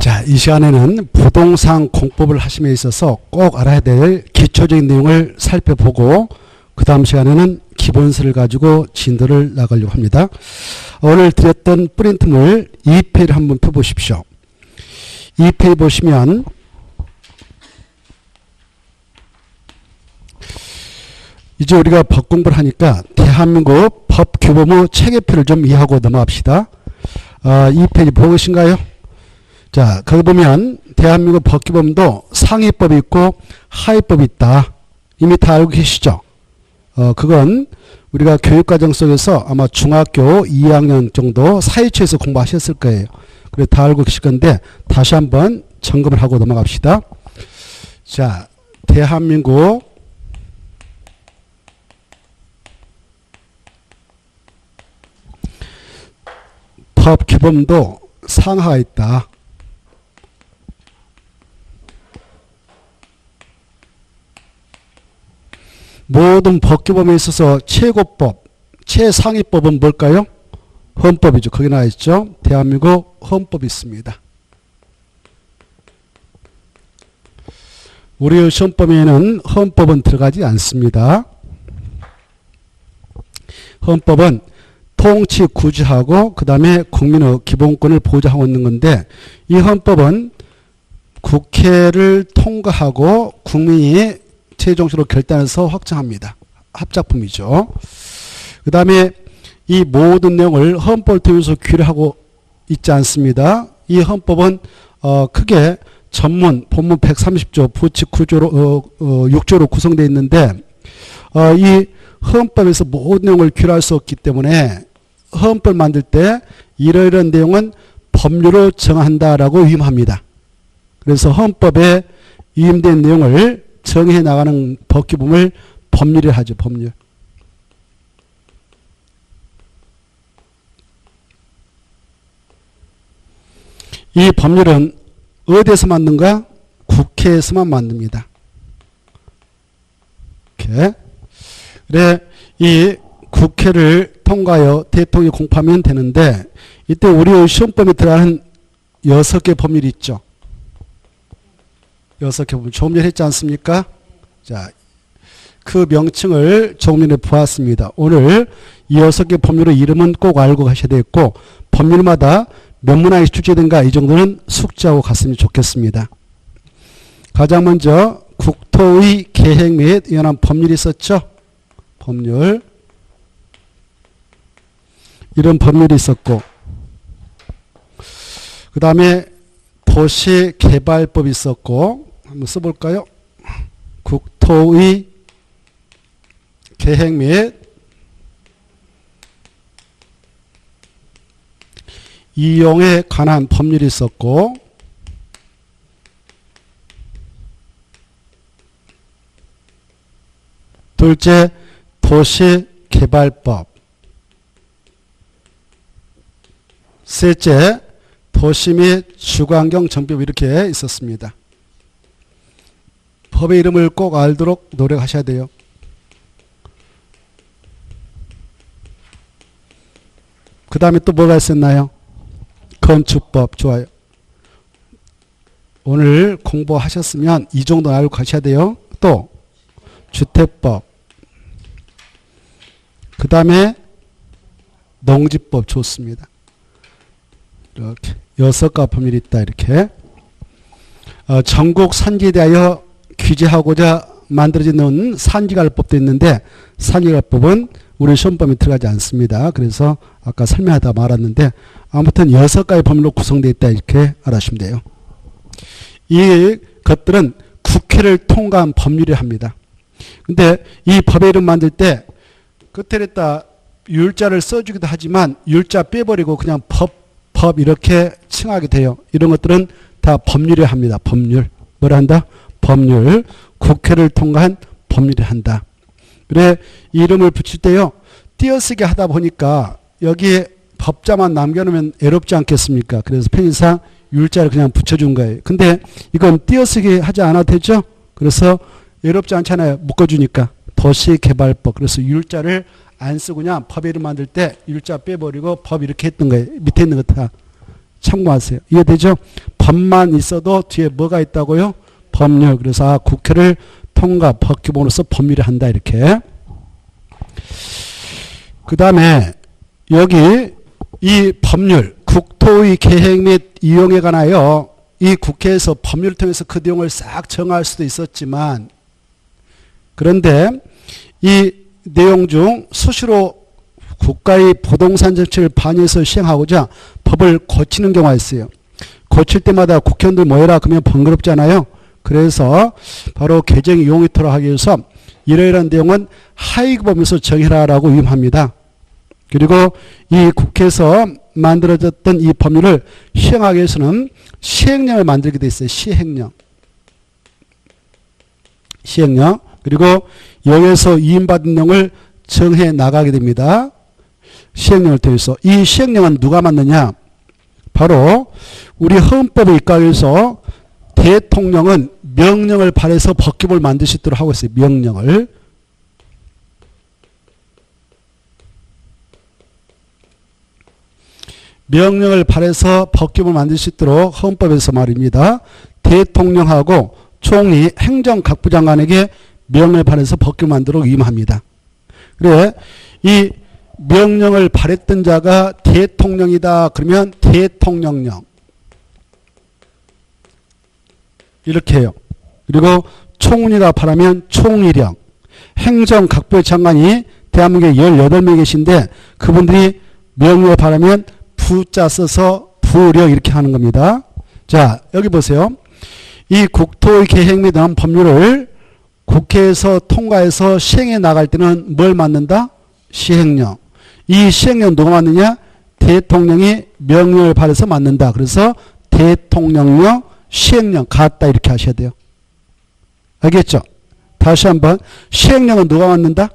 자, 이 시간에는 부동산 공법을 하심에 있어서 꼭 알아야 될 기초적인 내용을 살펴보고 그 다음 시간에는 기본서를 가지고 진도를 나가려고 합니다. 오늘 드렸던 프린트물 2페이지를 한번 펴보십시오. 2페이지 보시면 이제 우리가 법 공부를 하니까 대한민국 법규범의 체계표를 좀 이해하고 넘어갑시다. 2페이지 보고 계신가요? 자, 거기 보면 대한민국 법규범도 상위법이 있고 하위법이 있다. 이미 다 알고 계시죠? 그건 우리가 교육과정 속에서 아마 중학교 2학년 정도 사회초에서 공부하셨을 거예요. 그래서 다 알고 계실 건데 다시 한번 점검을 하고 넘어갑시다. 자, 대한민국 법규범도 상하가 있다. 모든 법규범에 있어서 최고법, 최상위법은 뭘까요? 헌법이죠. 거기 나와 있죠. 대한민국 헌법이 있습니다. 우리의 시험범위에는 헌법은 들어가지 않습니다. 헌법은 통치 구조하고 그 다음에 국민의 기본권을 보장하고 있는 건데 이 헌법은 국회를 통과하고 국민이 최종적으로 결단해서 확정합니다. 합작품이죠. 그 다음에 이 모든 내용을 헌법을 통해서 규례하고 있지 않습니다. 이 헌법은 크게 전문 본문 130조 부칙 9조로 6조로 구성되어 있는데 이 헌법에서 모든 내용을 규례할 수 없기 때문에 헌법을 만들 때 이러이러한 내용은 법률로 정한다라고 위임합니다. 그래서 헌법에 위임된 내용을 정해 나가는 법규범을 법률이라 하죠. 법률. 이 법률은 어디에서 만든가? 국회에서만 만듭니다. 이렇게. 그래, 이 국회를 통과하여 대통령이 공포하면 되는데 이때 우리의 시험법에 들어가는 6개 법률이 있죠. 6개 법률 조금 전에 했지 않습니까? 자, 그 명칭을 조금 전에 보았습니다. 오늘 이 6개 법률의 이름은 꼭 알고 가셔야 되겠고 법률마다 몇 문항이 출제된가 이 정도는 숙지하고 갔으면 좋겠습니다. 가장 먼저 국토의 계획 및 관한 법률이 있었죠. 법률. 이런 법률이 있었고 그 다음에 도시개발법이 있었고 한번 써볼까요? 국토의 계획 및 이용에 관한 법률이 있었고 둘째 도시개발법 셋째 도시 및 주거환경 정비법 이렇게 있었습니다. 법의 이름을 꼭 알도록 노력하셔야 돼요. 그 다음에 또 뭐가 있었나요? 건축법. 좋아요. 오늘 공부하셨으면 이 정도 알고 가셔야 돼요. 또 주택법. 그 다음에 농지법. 좋습니다. 이렇게 6가지 법률이 있다. 이렇게 전국 산지에 대하여 규제하고자 만들어지는 산지관리법도 있는데 산지관리법은 우리 시험법에 들어가지 않습니다. 그래서 아까 설명하다 말았는데 아무튼 6가지 법률로 구성되어 있다. 이렇게 알아주시면 돼요. 이 것들은 국회를 통과한 법률이라 합니다. 근데 이 법의 이름 만들 때 끝에다 율자를 써주기도 하지만 율자 빼버리고 그냥 법 이렇게 칭하게 돼요. 이런 것들은 다 법률이라 합니다. 법률. 뭐라 한다? 법률. 국회를 통과한 법률이 한다. 그래, 이 이름을 붙일 때요. 띄어쓰기 하다 보니까 여기에 법자만 남겨놓으면 애롭지 않겠습니까? 그래서 편의상 율자를 그냥 붙여준 거예요. 근데 이건 띄어쓰기 하지 않아도 되죠? 그래서 애롭지 않잖아요. 묶어주니까. 도시개발법. 그래서 율자를 안 쓰고 그냥 법 이름 만들 때 율자 빼버리고 법 이렇게 했던 거예요. 밑에 있는 거 다. 참고하세요. 이해되죠? 법만 있어도 뒤에 뭐가 있다고요? 법률. 그래서 국회를 통과 법규범으로서 법률을 한다 이렇게. 그 다음에 여기 이 법률 국토의 계획 및 이용에 관하여 이 국회에서 법률을 통해서 그 내용을 싹 정할 수도 있었지만 그런데 이 내용 중 수시로 국가의 부동산 정책을 반영해서 시행하고자 법을 고치는 경우가 있어요. 고칠 때마다 국회의원들 모여라 그러면 번거롭잖아요. 그래서 바로 개정 용이토록 하기 위해서 이러이러한 내용은 하위법에서 정해라라고 위임합니다. 그리고 이 국회에서 만들어졌던 이 법률을 시행하기 위해서는 시행령을 만들게 돼 있어요. 시행령. 시행령. 그리고 여기에서 위임받은 내용을 정해 나가게 됩니다. 시행령을 통해서. 이 시행령은 누가 만드냐? 바로 우리 헌법에 입각하기 위해서 대통령은 명령을 발해서 법규를 만들 수 있도록 하고 있어요. 명령을. 명령을 발해서 법규를 만들 수 있도록 헌법에서 말입니다. 대통령하고 총리 행정각부 장관에게 명령을 발해서 법규를 만들도록 위임합니다. 그래 이 명령을 발했던 자가 대통령이다. 그러면 대통령령. 이렇게 해요. 그리고 총리가 발하면 총리령. 행정각부의 장관이 대한민국에 18명 계신데 그분들이 명령을 발하면 부자 써서 부령 이렇게 하는 겁니다. 자, 여기 보세요. 이 국토의 계획 및 법률을 국회에서 통과해서 시행해 나갈 때는 뭘 만든다? 시행령. 이 시행령 누가 만드냐? 대통령이 명령을 발해서 만든다. 그래서 대통령령, 시행령 같다 이렇게 하셔야 돼요. 알겠죠? 다시 한번 시행령은 누가 만든다?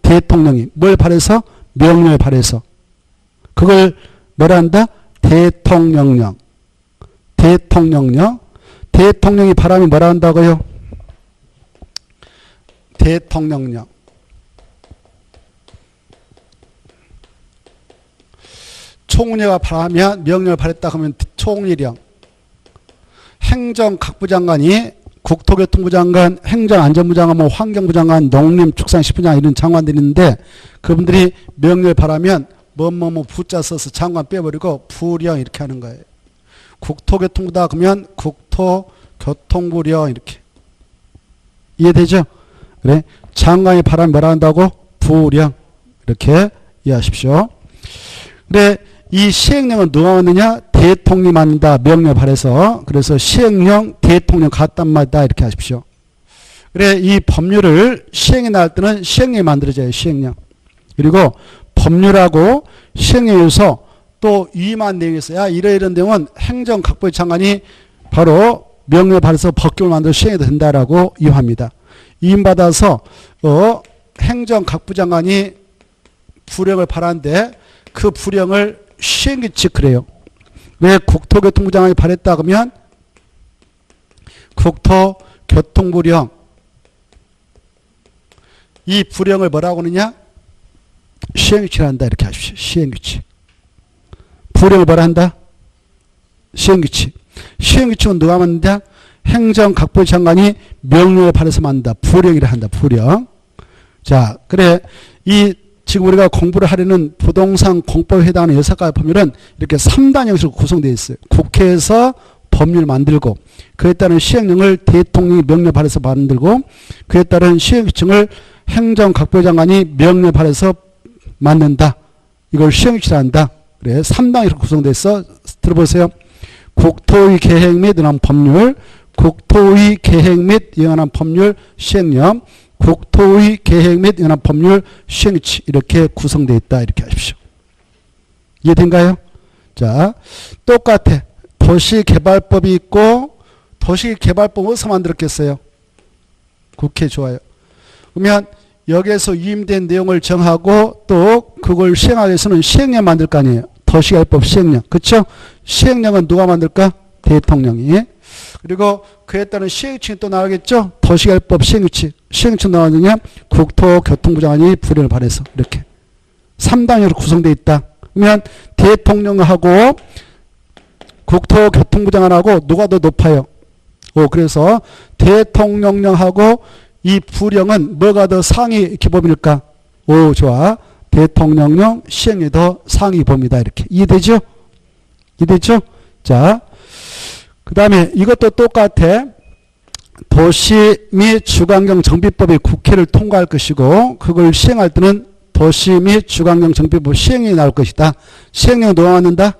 대통령이. 뭘 발해서? 명령을 발해서. 그걸 뭐라 한다? 대통령령. 대통령령. 대통령이 발하면 뭐라 한다고요? 대통령령. 총리가 발하면 명령을 발했다 하면 총리령. 행정각부 장관이 국토교통부 장관, 행정안전부 장관, 뭐 환경부 장관, 농림축산식품 장관 이런 장관들이 있는데 그분들이 명령을 발하면 뭐뭐뭐 부자 써서 장관 빼버리고 부령 이렇게 하는 거예요. 국토교통부다 그러면 국토교통부령 이렇게. 이해되죠? 그래 장관이 발하면 뭐라 한다고? 부령. 이렇게 이해하십시오. 그래 이 시행령은 누가 만드냐? 대통령이 만든다. 명령을 발해서. 그래서 시행령, 대통령 같단 말이다. 이렇게 하십시오. 그래 이 법률을 시행해 나갈 때는 시행령이 만들어져요. 시행령. 그리고 법률하고 시행령에서 또 위임한 내용이 있어요. 이런 내용은 행정각부의 장관이 바로 명령을 발해서 법규를 만들어 시행해도 된다라고 위임합니다. 위임받아서 행정각부 장관이 부령을 발하는데 그 부령을 시행규칙 그래요. 왜 국토교통부 장관이 발했다 그러면 국토교통부령. 이 부령을 뭐라고 하느냐? 시행규칙을 한다 이렇게 하십시오. 시행규칙. 부령을 뭐라 한다? 시행규칙. 시행규칙은 누가 만든다? 행정각부 장관이 명령을 발해서 만든다. 부령이라 한다. 부령. 자, 그래 이 지금 우리가 공부를 하려는 부동산 공법에 해당하는 6가지 법률은 이렇게 3단 형식으로 구성되어 있어요. 국회에서 법률을 만들고 그에 따른 시행령을 대통령이 명령 발해서 만들고 그에 따른 시행규칙을 행정각부 장관이 명령 발해서 만든다. 이걸 시행규칙이라 한다. 그래 3단으로 구성되어 있어. 들어보세요. 국토의 계획 및 이용한 법률, 국토의 계획 및 이용한 법률 시행령, 국토의 계획 및 이용한 법률 시행규칙 이렇게 구성되어 있다. 이렇게 하십시오. 이해된가요? 자, 똑같아. 도시개발법이 있고 도시개발법 어디서 만들었겠어요? 국회. 좋아요. 그러면 여기에서 위임된 내용을 정하고 또 그걸 시행하기 위해서는 시행령 만들 거 아니에요. 도시개발법 시행령. 그렇죠? 시행령은 누가 만들까? 대통령이. 그리고 그에 따른 시행규칙이 또 나오겠죠? 도시개발법 시행규칙. 시행규칙 나오느냐? 국토교통부 장관이 부령을 발해서 이렇게 3단으로 구성되어 있다. 그러면 대통령하고 국토교통부 장관하고 누가 더 높아요? 그래서 대통령령하고 이 부령은 뭐가 더 상위 기범일까? 좋아. 대통령령 시행령이 더 상위 범위다. 이렇게. 이해되죠? 이해되죠? 자, 그 다음에 이것도 똑같아. 도시 및 주관경 정비법이 국회를 통과할 것이고 그걸 시행할 때는 도시 및 주관경 정비법 시행령이 나올 것이다. 시행령 누가 만든다?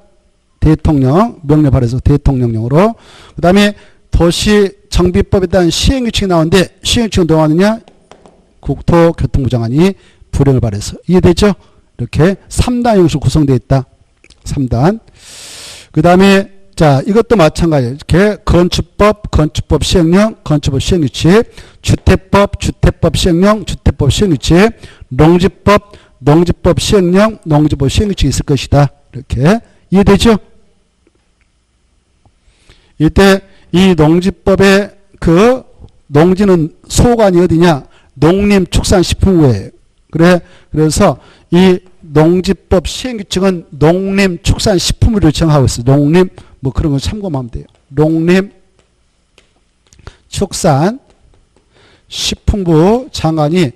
대통령. 명령 발해서 대통령령으로. 그 다음에 도시 정비법에 대한 시행규칙이 나오는데 시행규칙은 누가 만드냐? 국토교통부 장관이 부령을 발해서. 이해되죠? 이렇게 3단 형식으로 구성되어 있다. 3단. 그 다음에 자, 이것도 마찬가지예요. 이렇게 건축법, 건축법 시행령, 건축법 시행규칙, 주택법, 주택법 시행령, 주택법 시행규칙, 농지법, 농지법 시행령, 농지법 시행규칙이 있을 것이다. 이렇게. 이해되죠? 이때 이 농지법의 그 농지는 소관이 어디냐? 농림축산식품부예요. 그래서 이 농지법 시행규칙은 농림축산식품부를 정하고 있어요. 농림 뭐 그런 거 참고하면 돼요. 농림축산식품부 장관이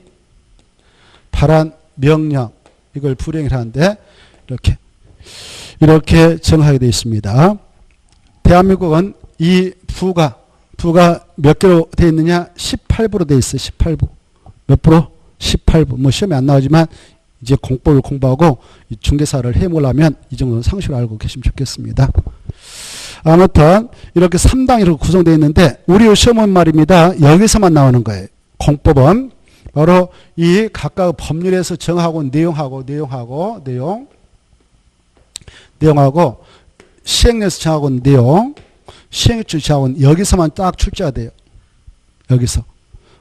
발한 명령 이걸 불행을 하는데 이렇게 정하게 되어 있습니다. 대한민국은 이 부가 몇 개로 되어 있느냐? 18부로 되어 있어요. 18부. 몇 프로? 18부. 뭐 시험에 안 나오지만 이제 공법을 공부하고 중개사를 해보려면 이 정도는 상식으로 알고 계시면 좋겠습니다. 아무튼 이렇게 3단으로 구성되어 있는데 우리 시험은 말입니다. 여기서만 나오는 거예요. 공법은 바로 이 각각 법률에서 정하고 내용하고 시행령에서 정하고 내용 시행규칙 정하고 여기서만 딱 출제가 돼요. 여기서.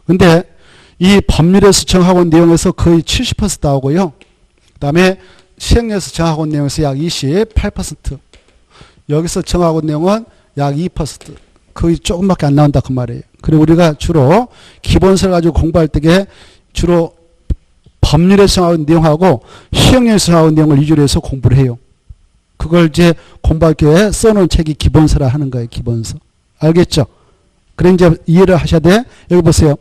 근데 이 법률에서 정하고 온 내용에서 거의 70% 나오고요. 그 다음에 시행령에서 정하고 온 내용에서 약 28%. 여기서 정하고 온 내용은 약 2%. 거의 조금밖에 안 나온다 그 말이에요. 그리고 우리가 주로 기본서를 가지고 공부할 때에 주로 법률에서 정하고 온 내용하고 시행령에서 정하고 온 내용을 위주로 해서 공부를 해요. 그걸 이제 공부할 때 써놓은 책이 기본서라 하는 거예요. 기본서. 알겠죠? 그래 이제 이해를 하셔야 돼. 여기 보세요.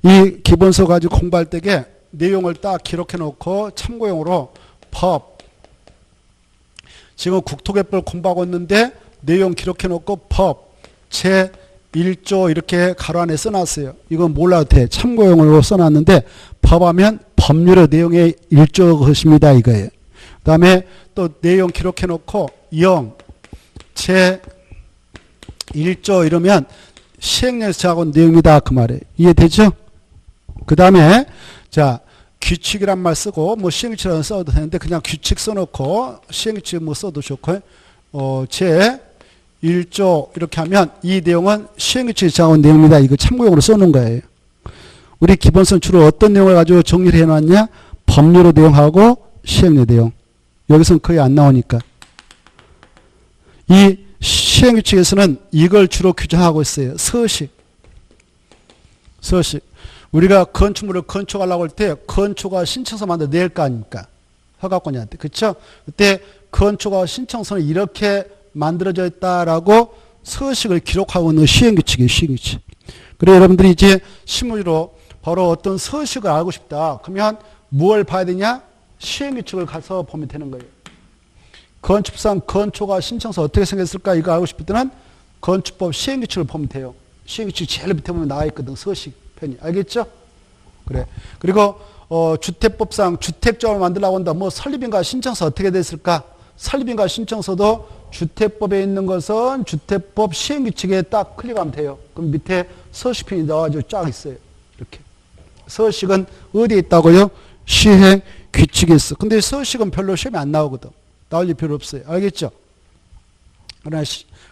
이 기본서 가지고 공부할 때에 내용을 딱 기록해 놓고 참고용으로 법 지금 국토개발 공부하고 있는데 내용 기록해 놓고 법 제 1조 이렇게 가로 안에 써놨어요. 이건 몰라도 돼. 참고용으로 써놨는데 법하면 법률의 내용의 1조 것입니다. 이거예요. 그 다음에 또 내용 기록해 놓고 0 제 1조 이러면 시행령에서 정하고 온 내용이다. 그 말이에요. 이해되죠? 그 다음에 자 규칙이란 말 쓰고 뭐 시행규칙이라는 써도 되는데 그냥 규칙 써놓고 시행규칙 뭐 써도 좋고 제 1조 이렇게 하면 이 내용은 시행규칙이 정한 내용입니다. 이거 참고용으로 써놓은 거예요. 우리 기본서는 주로 어떤 내용을 가지고 정리를 해놨냐? 법률의 내용하고 시행령 내용. 여기서는 거의 안 나오니까. 이 시행규칙에서는 이걸 주로 규정하고 있어요. 서식. 우리가 건축물을 건축하려고 할 때 건축가 신청서 만들어 낼 거 아닙니까? 허가권자한테. 그렇죠? 그때 건축가 신청서는 이렇게 만들어져 있다라고 서식을 기록하고 있는 시행규칙이에요. 시행규칙. 그래 여러분들이 이제 실무로 바로 어떤 서식을 알고 싶다. 그러면 뭘 봐야 되냐? 시행규칙을 가서 보면 되는 거예요. 건축상 건축가 신청서 어떻게 생겼을까? 이거 알고 싶을 때는 건축법 시행규칙을 보면 돼요. 시행규칙 제일 밑에 보면 나와 있거든. 서식 편이. 알겠죠? 그래. 그리고 주택법상 주택조합을 만들려고 한다. 뭐 설립인가 신청서 어떻게 됐을까? 설립인가 신청서도 주택법에 있는 것은 주택법 시행규칙에 딱 클릭하면 돼요. 그럼 밑에 서식편이 나와가지고 쫙 있어요. 이렇게. 서식은 어디에 있다고요? 시행규칙에 있어. 근데 서식은 별로 시험에 안 나오거든. 나올 일 별로 없어요. 알겠죠?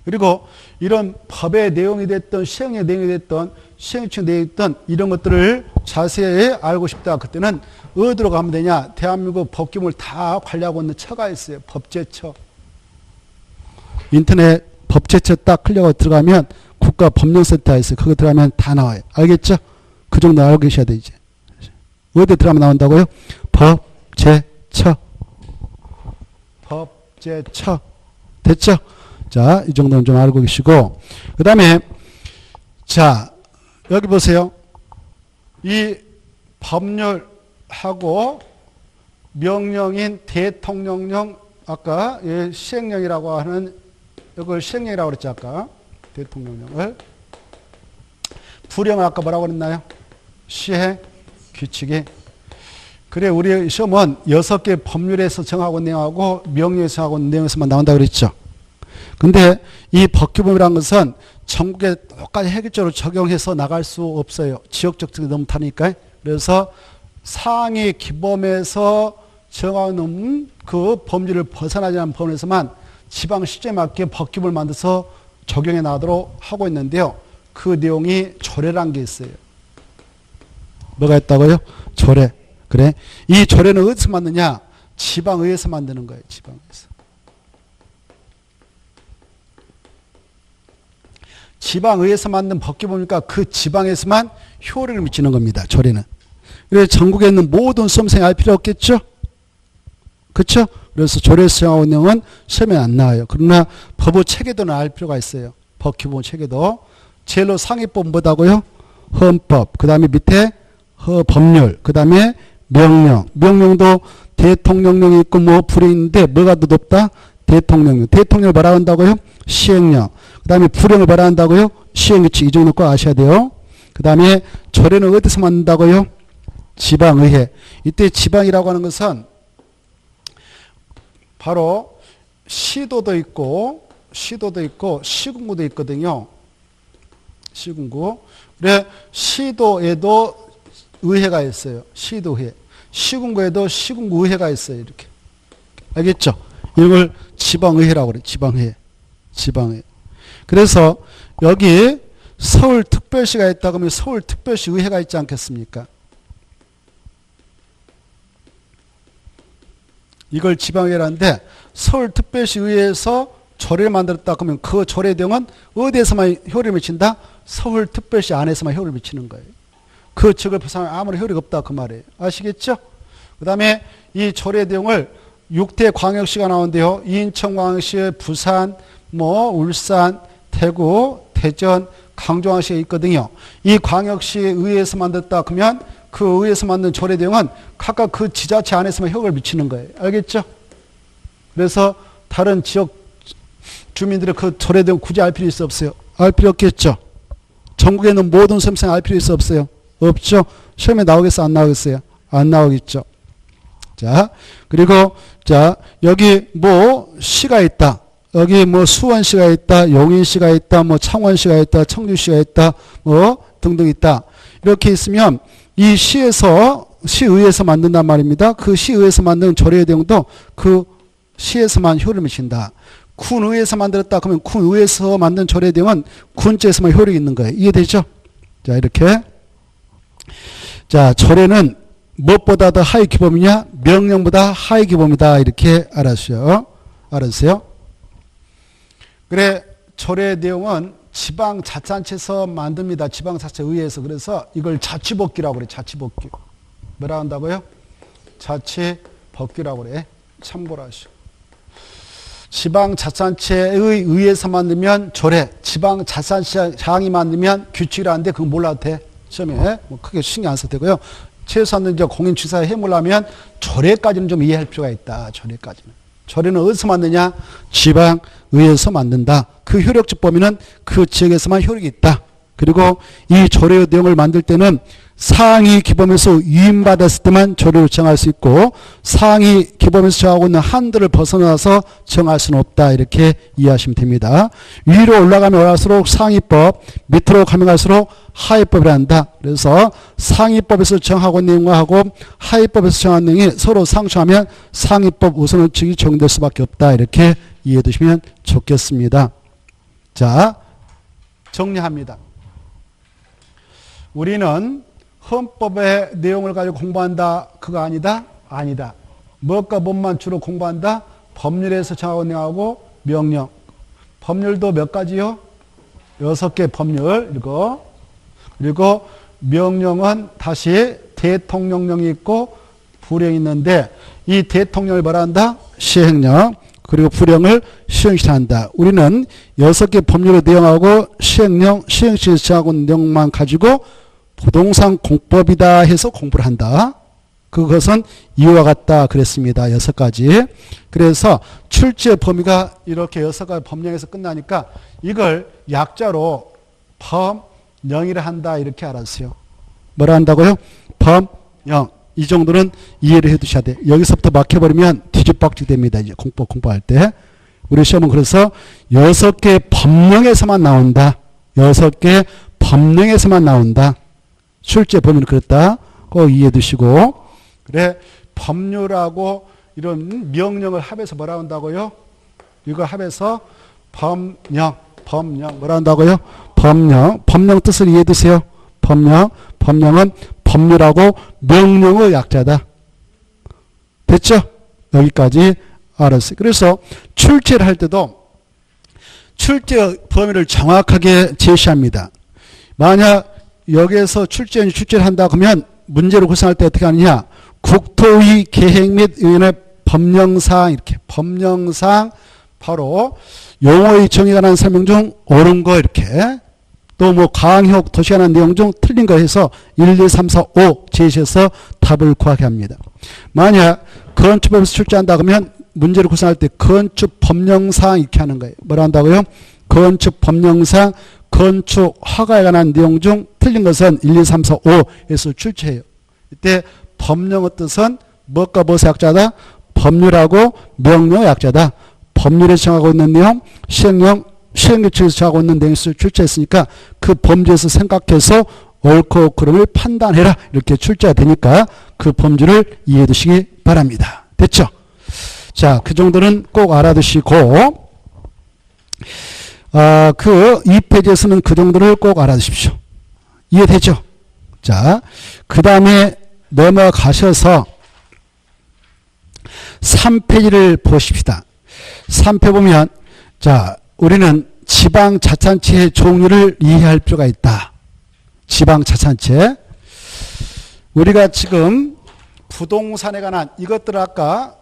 그리고 이런 법의 내용이 됐던 시행의 내용이 됐던 시행규칙 내용이 됐던 이런 것들을 자세히 알고 싶다. 그때는 어디로 가면 되냐? 대한민국 법규를 다 관리하고 있는 처가 있어요. 법제처. 인터넷 법제처 딱 클릭하고 들어가면 국가법령센터에 있어요. 거기 들어가면 다 나와요. 알겠죠? 그 정도 알고 계셔야 돼 이제. 어디 들어가면 나온다고요? 법제처. 법제처. 됐죠? 자, 이 정도는 좀 알고 계시고, 그 다음에, 자, 여기 보세요. 이 법률하고 명령인 대통령령, 아까 시행령이라고 하는, 이걸 시행령이라고 그랬죠, 아까. 대통령령을. 부령을 아까 뭐라고 그랬나요? 시행, 규칙이. 그래, 우리 시험은 6개 법률에서 정하고 있는 내용하고 명령에서 정하고 있는 내용에서만 나온다고 그랬죠. 근데 이 법규범이라는 것은 전국에 똑같이 획일적으로 적용해서 나갈 수 없어요. 지역적 특성이 너무 다르니까. 그래서 상위 기범에서 정하는 그 법률을 벗어나지 않은 법원에서만 지방 시제에 맞게 법규범을 만들어서 적용해 나가도록 하고 있는데요. 그 내용이 조례란 게 있어요. 뭐가 있다고요? 조례. 그래. 이 조례는 어디서 만드냐? 지방의회에서 만드는 거예요. 지방의회에서. 지방의회에서 만든 법규범이니까 그 지방에서만 효력을 미치는 겁니다. 조례는. 그래서 전국에 있는 모든 수험생이 알 필요 없겠죠? 그렇죠? 그래서 조례에서 정하고 있는 내용은 시험에 안 나와요. 그러나 법의 체계도는 알 필요가 있어요. 법규범 체계도. 제일로 상위법 뭐다고요? 헌법. 그 다음에 밑에 법률. 그 다음에 명령. 명령도 대통령령이 있고 뭐 불이 있는데 뭐가 더 높다? 대통령령. 대통령을 뭐라 한다고요? 시행령. 그 다음에 불령을 뭐라 한다고요? 시행규칙. 이 정도 꼭 아셔야 돼요. 그 다음에 조례는 어디서 만든다고요? 지방의회. 이때 지방이라고 하는 것은 바로 시도도 있고 시군구도 있거든요. 시군구. 그래, 시도에도 의회가 있어요. 시도회. 시군구에도 시군구 의회가 있어요. 이렇게. 알겠죠? 이걸 지방의회라고 그래요. 지방의회. 지방의회. 그래서 여기 서울특별시가 있다 그러면 서울특별시 의회가 있지 않겠습니까? 이걸 지방의회라는데 서울특별시 의회에서 조례를 만들었다 그러면 그 조례 내용은 어디에서만 효력을 미친다? 서울특별시 안에서만 효력을 미치는 거예요. 그 지역을 벗어나면 아무런 효력이 없다 그 말이에요. 아시겠죠? 그 다음에 이 조례 내용을 6대 광역시가 나오는데요. 인천광역시, 부산, 울산, 대구, 대전, 강조광역시가 있거든요. 이 광역시 의회에서 만들었다 그러면 그 의회에서 만든 조례 내용은 각각 그 지자체 안에서만 효력을 미치는 거예요. 알겠죠? 그래서 다른 지역 주민들의 그 조례 내용 굳이 알 필요 있어 없어요? 알 필요 없겠죠? 전국에 있는 모든 수험생 알 필요 있어 없어요? 없죠? 시험에 나오겠어? 안 나오겠어요? 안 나오겠죠? 자, 그리고 자, 여기 시가 있다. 여기 수원시가 있다. 용인시가 있다. 창원시가 있다. 청주시가 있다. 등등 있다. 이렇게 있으면 이 시의회에서 만든단 말입니다. 그 시의회에서 만든 조례의 내용도 그 시에서만 효력을 미친다. 군의회에서 만들었다 그러면 군의회에서 만든 조례의 내용은 군제에서만 효력이 있는 거예요. 이해되죠? 자, 이렇게. 자, 조례는 무엇보다 더 하위 기범이냐? 명령보다 하위 기범이다. 이렇게 알았어요. 알았어요? 그래, 조례 내용은 지방자치단체에서 만듭니다. 지방자치의회에서. 그래서 이걸 자치법규라고 그래. 자치법규. 뭐라 한다고요? 자치법규라고 그래. 참고를 하시오. 지방자치단체의 의회에서 만들면 조례, 지방자치단체장이 만들면 규칙이라는데 그건 몰라도 돼. 시험에 크게 신경 안 써도 되고요. 최소한 이제 공인중개사에 해보려면 조례까지는 좀 이해할 필요가 있다. 조례까지는. 조례는 어디서 만드냐? 지방의회에서 만든다. 그 효력적 범위는 그 지역에서만 효력이 있다. 그리고 이 조례의 내용을 만들 때는 상위 기범에서 위임받았을 때만 조례를 정할 수 있고 상위 기범에서 정하고 있는 한도를 벗어나서 정할 수는 없다. 이렇게 이해하시면 됩니다. 위로 올라가면 올라갈수록 상위법, 밑으로 가면 갈수록 하위법이라 한다. 그래서 상위법에서 정하고 있는 내용과 하고 하위법에서 정한 내용이 서로 상충하면 상위법 우선원칙이 적용될 수밖에 없다. 이렇게 이해해 두시면 좋겠습니다. 자, 정리합니다. 우리는 헌법의 내용을 가지고 공부한다. 그거 아니다? 아니다. 무엇과 무엇만 주로 공부한다? 법률에서 정하고 내용하고 명령. 법률도 몇 가지요? 6개 법률. 이거. 그리고 명령은 다시 대통령령이 있고 불령이 있는데 이 대통령을 뭐라 한다? 시행령. 그리고 불형을 시행시한다. 우리는 6개 법률의 내용하고 시행령, 시행시에 정하고 있는 내용만 가지고 부동산 공법이다 해서 공부를 한다. 그것은 이와 같다 그랬습니다. 6가지. 그래서 출제 범위가 이렇게 6가지 법령에서 끝나니까 이걸 약자로 법령이라 한다 이렇게 알았어요. 뭐라 한다고요? 법령. 이 정도는 이해를 해 두셔야 돼요. 여기서부터 막혀버리면 뒤집박죽 됩니다. 이제 공법 공부할 때. 우리 시험은 그래서 6개 법령에서만 나온다. 6개 법령에서만 나온다. 출제 범위는 그렇다. 꼭 이해해 두시고. 그래, 법률하고 이런 명령을 합해서 뭐라 한다고요? 이거 합해서 법령, 뭐라 한다고요? 법령 뜻을 이해해 두세요. 법령은 법률하고 명령의 약자다. 됐죠? 여기까지 알았어요. 그래서 출제를 할 때도 출제 범위를 정확하게 제시합니다. 만약 여기에서 출제를 한다 그러면 문제를 구성할 때 어떻게 하느냐? 국토의 계획 및 의원의 법령상 이렇게 법령상 바로 용어의 정의에 관한 설명 중 옳은 거 이렇게 또 뭐 강역 도시에 관한 내용 중 틀린 거 해서 1, 2, 3, 4, 5 제시해서 답을 구하게 합니다. 만약 건축법에서 출제한다 그러면 문제를 구성할 때 건축 법령상 이렇게 하는 거예요. 뭐라 한다고요? 건축 법령상 건축 허가에 관한 내용 중 틀린 것은 1, 2, 3, 4, 5에서 출제해요. 이때 법령의 뜻은 무엇과 무엇의 약자다? 법률하고 명령의 약자다. 법률에 정하고 있는 내용, 시행령, 시행규칙에서 정하고 있는 내용을 출제했으니까 그 범주에서 생각해서 옳고 그름을 판단해라. 이렇게 출제가 되니까 그 범주를 이해해 두시기 바랍니다. 됐죠? 자, 그 정도는 꼭 알아두시고 그 2페이지에서는 그 정도를 꼭 알아두십시오. 이해되죠? 자, 그 다음에 넘어가셔서 3페이지를 보십시다. 3페이지 보면 자, 우리는 지방자치단체의 종류를 이해할 필요가 있다. 지방자치단체. 우리가 지금 부동산에 관한 이것들 아까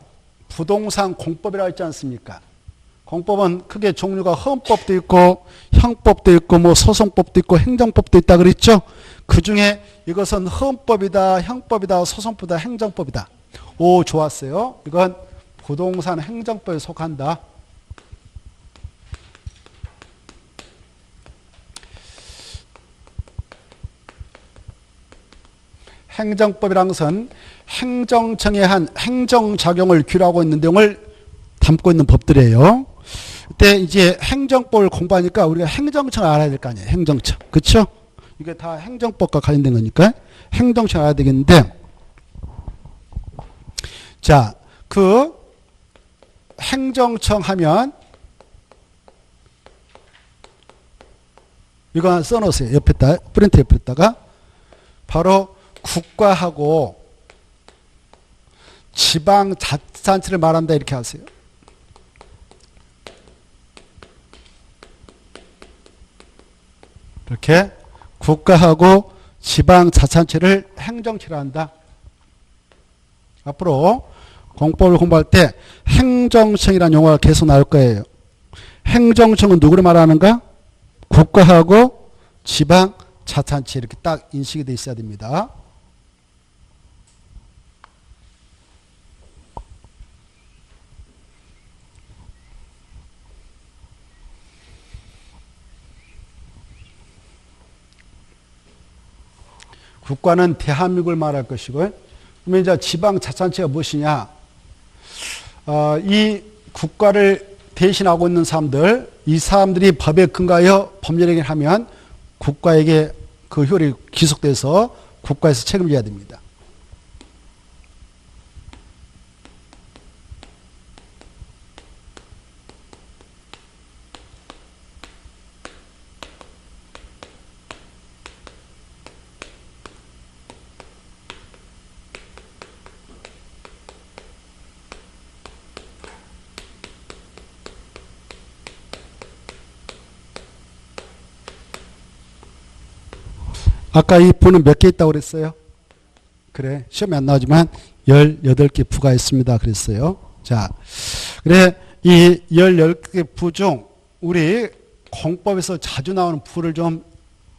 부동산 공법이라고 했지 않습니까? 공법은 크게 종류가 헌법도 있고 형법도 있고 뭐 소송법도 있고 행정법도 있다 그랬죠? 그 중에 이것은 헌법이다, 형법이다, 소송법이다, 행정법이다. 오, 좋았어요. 이건 부동산 행정법에 속한다. 행정법이라는 것은 행정청에 한 행정작용을 규율하고 있는 내용을 담고 있는 법들이에요. 그때 이제 행정법을 공부하니까 우리가 행정청을 알아야 될 거 아니에요. 행정청. 그렇죠? 이게 다 행정법과 관련된 거니까 행정청 알아야 되겠는데 자, 그 행정청 하면 이거 하나 써놓으세요. 옆에다 프린트 옆에다가 바로 국가하고 지방자치단체를 말한다 이렇게 하세요. 이렇게 국가하고 지방자치단체를 행정체로 한다. 앞으로 공법을 공부할 때 행정청이라는 용어가 계속 나올 거예요. 행정청은 누구를 말하는가? 국가하고 지방자치단체 이렇게 딱 인식이 돼 있어야 됩니다. 국가는 대한민국을 말할 것이고, 그러면 이제 지방자치단체가 무엇이냐? 이 국가를 대신하고 있는 사람들, 이 사람들이 법에 근거하여 법률행위를 하면 국가에게 그 효력이 기속돼서 국가에서 책임을 져야 됩니다. 아까 이 부는 몇 개 있다고 그랬어요? 그래, 시험에 안 나오지만 18개 부가 있습니다. 그랬어요. 자, 그래, 이 18개 부 중 우리 공법에서 자주 나오는 부를 좀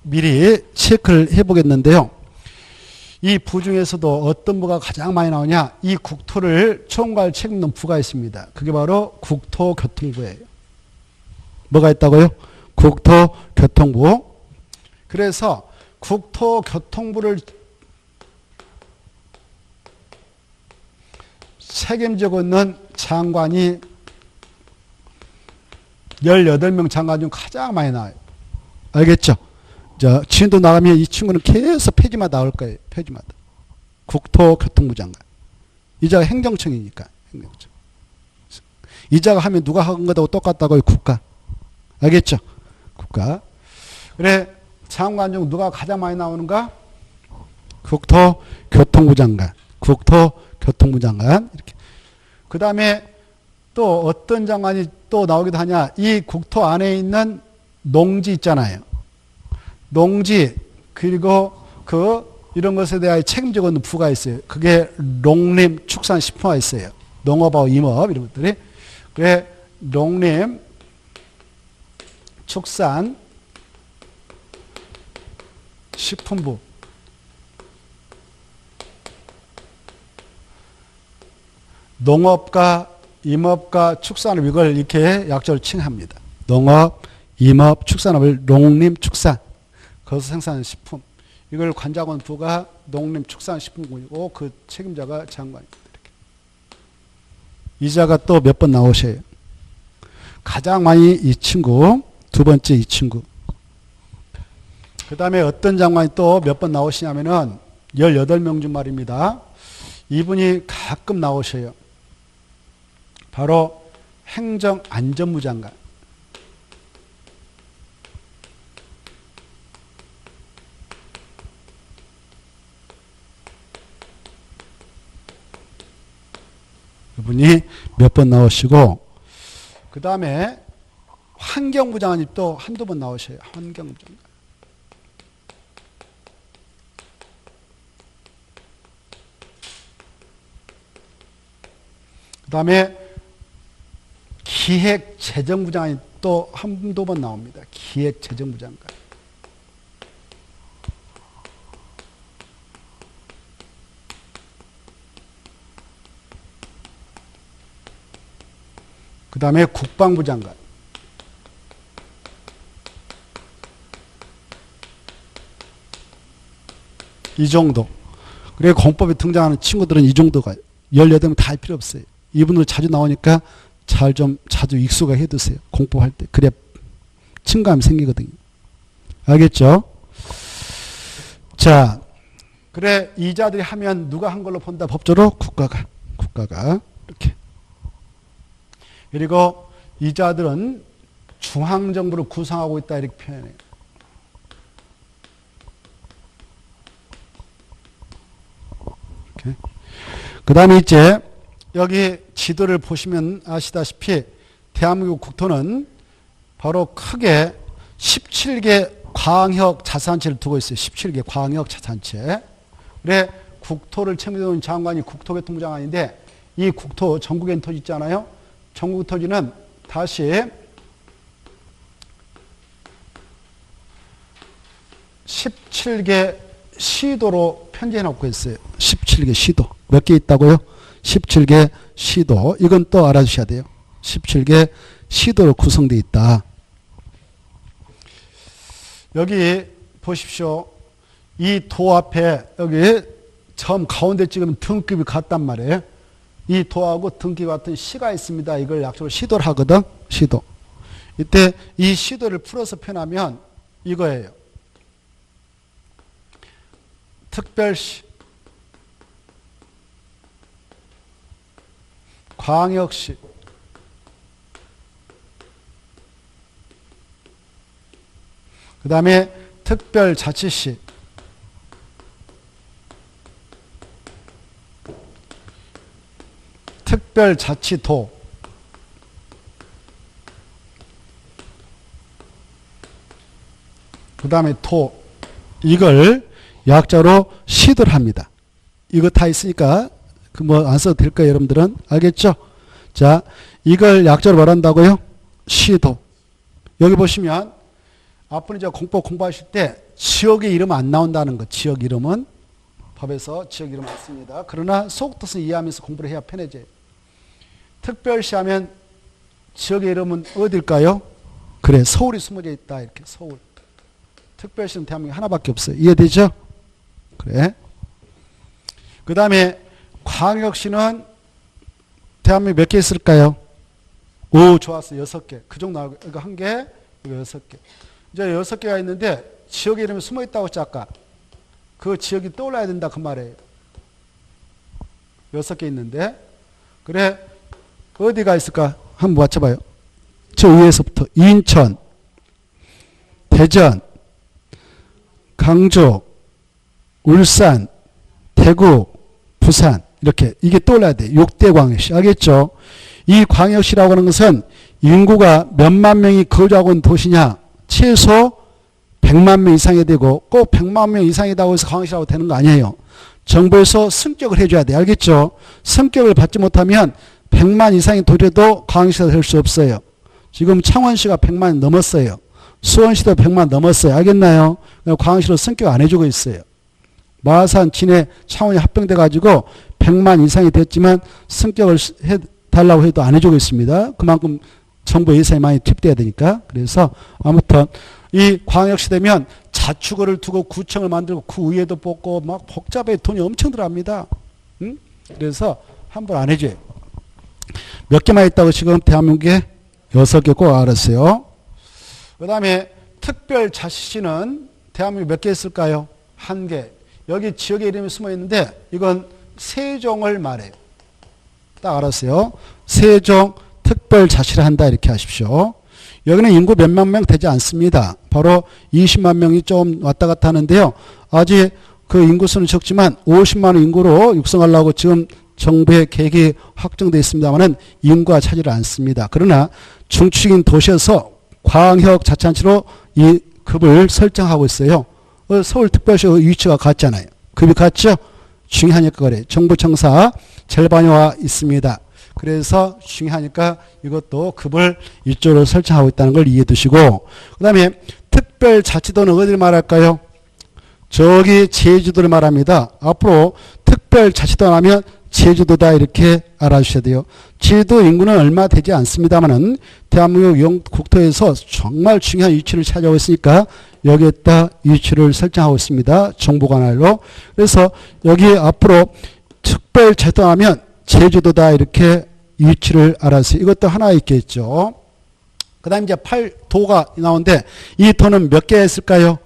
미리 체크를 해보겠는데요. 이 부 중에서도 어떤 부가 가장 많이 나오냐? 이 국토를 총괄 책임있는 부가 있습니다. 그게 바로 국토교통부예요. 뭐가 있다고요? 국토교통부. 그래서 국토교통부를 책임지고 있는 장관이 18명 장관 중 가장 많이 나와요. 알겠죠? 진도 나가면 이 친구는 계속 페이지마다 나올 거예요. 페이지마다. 국토교통부 장관. 이자가 행정청이니까. 행정청. 이자가 하면 누가 한 거하고 똑같다고요? 국가. 알겠죠? 국가. 그래, 장관 중 누가 가장 많이 나오는가? 국토교통부 장관. 국토교통부 장관. 이렇게. 그 다음에 또 어떤 장관이 또 나오기도 하냐? 이 국토 안에 있는 농지 있잖아요. 농지, 그리고 이런 것에 대하여 책임지고 있는 부가 있어요. 그게 농림, 축산, 식품화 있어요. 농업하고 임업, 이런 것들이. 그래, 농림, 축산, 식품부. 농업과 임업과 축산업 이걸 이렇게 약자로 칭합니다. 농업, 임업, 축산업을 농림, 축산. 거기서 생산하는 식품. 이걸 관장하는 부가 농림축산식품국이고 그 책임자가 장관입니다. 이렇게. 이자가 또 몇 번 나오셔요. 가장 많이 이 친구, 두 번째 이 친구. 그 다음에 어떤 장관이 또 몇 번 나오시냐면은 18명 중 말입니다. 이분이 가끔 나오셔요. 바로 행정안전부 장관. 이분이 몇 번 나오시고, 그 다음에 환경부 장관이 또 한두 번 나오셔요. 환경부 장관. 그 다음에 기획재정부 장관이 또 한두 번 나옵니다. 기획재정부 장관. 그 다음에 국방부 장관. 이 정도. 그래 공법에 등장하는 친구들은 이 정도가 18명 다 할 필요 없어요. 이분들 자주 나오니까 잘 좀 자주 익숙하게 해두세요. 공법할 때. 그래 친감이 생기거든요. 알겠죠? 자, 그래 이자들이 하면 누가 한 걸로 본다? 법적으로 국가가 이렇게. 그리고 이자들은 중앙정부를 구성하고 있다 이렇게 표현해요. 이렇게. 그 다음에 이제 여기 지도를 보시면 아시다시피 대한민국 국토는 바로 크게 17개 광역 자산체를 두고 있어요. 17개 광역 자산체. 그래 국토를 책임지는 장관이 국토교통부 장관인데 이 국토 전국에 토지 있잖아요. 전국 토지는 다시 17개 시도로 편제해 놓고 있어요. 17개 시도. 몇 개 있다고요? 17개 시도. 이건 또 알아주셔야 돼요. 17개 시도로 구성되어 있다. 여기 보십시오. 이 도 앞에 여기 처음 가운데 찍으면 등급이 같단 말이에요. 이 도하고 등기 같은 시가 있습니다. 이걸 약속으로 시도를 하거든. 시도. 이때 이 시도를 풀어서 표현하면 이거예요. 특별시, 광역시, 그 다음에 특별자치시, 특별자치도, 그 다음에 도, 이걸 약자로 시도를 합니다. 이거 다 있으니까 그 뭐 안 써도 될 거예요, 여러분들은. 알겠죠? 자, 이걸 약자로 말한다고요? 시도. 여기 보시면 앞으로 이제 공부하실 때 지역의 이름 안 나온다는 거. 지역 이름은 법에서 지역 이름 안 씁니다. 그러나 속 뜻을 이해하면서 공부를 해야 편해져요. 특별시 하면 지역의 이름은 어딜까요? 그래, 서울이 숨어져 있다. 이렇게 서울. 특별시는 대한민국에 하나밖에 없어요. 이해되죠? 그래. 그 다음에 광역시는 대한민국에 몇 개 있을까요? 오, 좋았어. 6개. 그 정도 나오고, 이거 1개, 이거 6개. 이제 6개가 있는데, 지역의 이름이 숨어 있다고 했지, 아까. 그 지역이 떠올라야 된다, 그 말이에요. 6개 있는데, 그래, 어디가 있을까? 한번 맞춰봐요. 저 위에서부터. 인천, 대전, 강주, 울산, 대구, 부산. 이렇게. 이게 떠올라야 돼. 6대 광역시. 알겠죠? 이 광역시라고 하는 것은 인구가 몇만 명이 거주하고 있는 도시냐? 최소 100만 명 이상이 되고 꼭 100만 명 이상이라고 해서 광역시라고 되는 거 아니에요. 정부에서 승격을 해줘야 돼. 알겠죠? 승격을 받지 못하면 100만 이상이 도래도 광역시가 될 수 없어요. 지금 창원시가 100만 넘었어요. 수원시도 100만 넘었어요. 알겠나요? 광역시로 승격 안 해주고 있어요. 마산, 진해, 창원이 합병돼가지고 100만 이상이 됐지만 승격을 해달라고 해도 안 해주고 있습니다. 그만큼 정부 예산이 많이 투입돼야 되니까. 그래서 아무튼 이 광역시 되면 자치구를 두고 구청을 만들고 구의회도 뽑고 막 복잡해. 돈이 엄청 들어갑니다. 응? 그래서 환불 안 해줘요. 몇 개만 있다고 지금 대한민국에 6개 꼭 알았어요. 그 다음에 특별자치시는 대한민국에 몇 개 있을까요? 1개. 여기 지역의 이름이 숨어 있는데 이건 세종을 말해요. 딱 알았어요. 세종 특별자치를 한다 이렇게 하십시오. 여기는 인구 몇만 명 되지 않습니다. 바로 20만 명이 좀 왔다 갔다 하는데요. 아직 그 인구수는 적지만 50만 원 인구로 육성하려고 지금 정부의 계획이 확정되어 있습니다만은 인구가 차지를 않습니다. 그러나 중추적인 도시에서 광역자치단체로 이 급을 설정하고 있어요. 서울특별시 위치가 같잖아요. 급이 같죠? 중요하니까 그래. 정부 청사 절반이 와 있습니다. 그래서 중요하니까 이것도 급을 이쪽으로 설정하고 있다는 걸 이해해 두시고, 그 다음에 특별자치도는 어디를 말할까요? 저기 제주도를 말합니다. 앞으로 특별자치도 하면 제주도다 이렇게 알아주셔야 돼요. 제주도 인구는 얼마 되지 않습니다만은 대한민국 국토에서 정말 중요한 위치를 차지하고 있으니까 여기에다 위치를 설정하고 있습니다. 정보관할로. 그래서 여기 앞으로 특별자치도 하면 제주도다 이렇게 위치를 알아서 이것도 하나 있겠죠. 그 다음에 이제 8도가 나오는데 이 도는 몇 개 있을까요?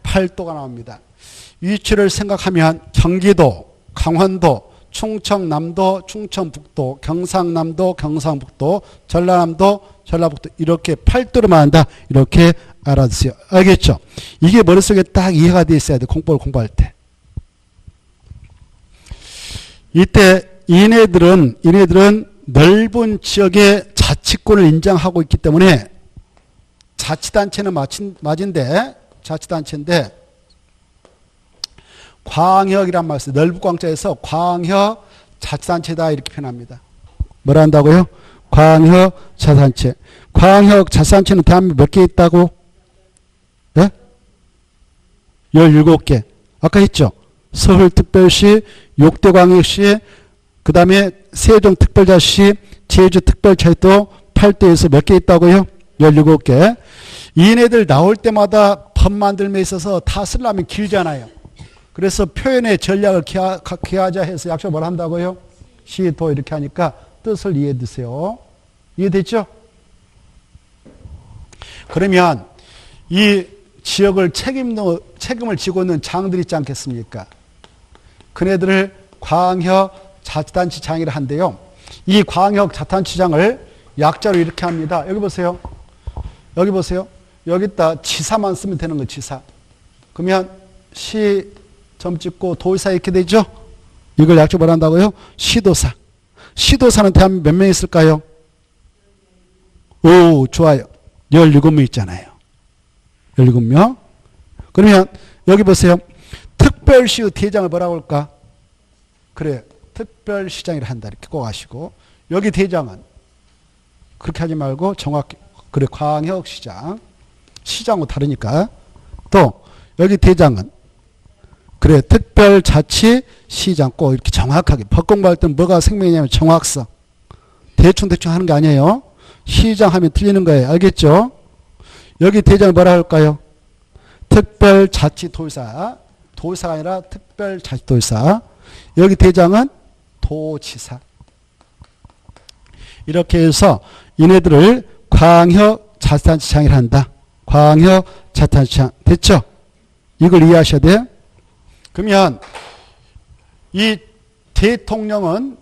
8도가 나옵니다. 위치를 생각하면 경기도, 강원도, 충청남도, 충청북도, 경상남도, 경상북도, 전라남도, 전라북도 이렇게 8도로 말한다. 이렇게 알아두세요. 알겠죠? 이게 머릿속에 딱 이해가 되어 있어야 돼. 공부를 공부할 때. 이때 얘네들은 넓은 지역의 자치권을 인정하고 있기 때문에 자치단체는 맞은데 자치단체인데 광역이란 말 써요. 넓은 광자에서 광역 자치단체다 이렇게 표현합니다. 뭐라 한다고요? 광역 자치단체. 광역 자치단체는 대한민국 몇 개 있다고? 네? 17개. 아까 했죠? 서울특별시, 6대 광역시, 그 다음에 세종특별자치, 제주특별자치도 8대에서 몇 개 있다고요? 17개. 얘네들 나올 때마다 법 만들면 있어서 다 쓰려면 길잖아요. 그래서 표현의 전략을 기하자 해서 약속 뭘 한다고요? 시도 이렇게 하니까 뜻을 이해해 두세요. 이해됐죠? 그러면 이 지역을 책임을 지고 있는 장들 있지 않겠습니까? 그네들을 광역자치단체장이라 한대요. 이 광역자치단체장을 약자로 이렇게 합니다. 여기 보세요. 여기 보세요. 여기다 지사만 쓰면 되는 거예요. 지사. 그러면 시 점 찍고 도의사 이렇게 되죠? 이걸 약조 뭘 한다고요? 시도사. 시도사는 대한민국 몇 명 있을까요? 오, 좋아요. 17명 있잖아요. 17명. 그러면 여기 보세요. 특별시의 대장을 뭐라고 할까? 그래, 특별시장이라 한다. 이렇게 꼭 아시고. 여기 대장은 그렇게 하지 말고 정확히 그래 광역시장 시장하고 다르니까 또 여기 대장은 그래 특별자치시장 꼭 이렇게 정확하게 법 공부할 때는 뭐가 생명이냐면 정확성 대충 하는 게 아니에요. 시장 하면 틀리는 거예요. 알겠죠? 여기 대장을 뭐라 할까요? 특별자치도지사 도지사가 아니라 특별자치도지사 여기 대장은 도지사 이렇게 해서 얘네들을 광역자치단체장이라 한다. 광역자치단체장 됐죠? 이걸 이해하셔야 돼요. 그러면 이 대통령은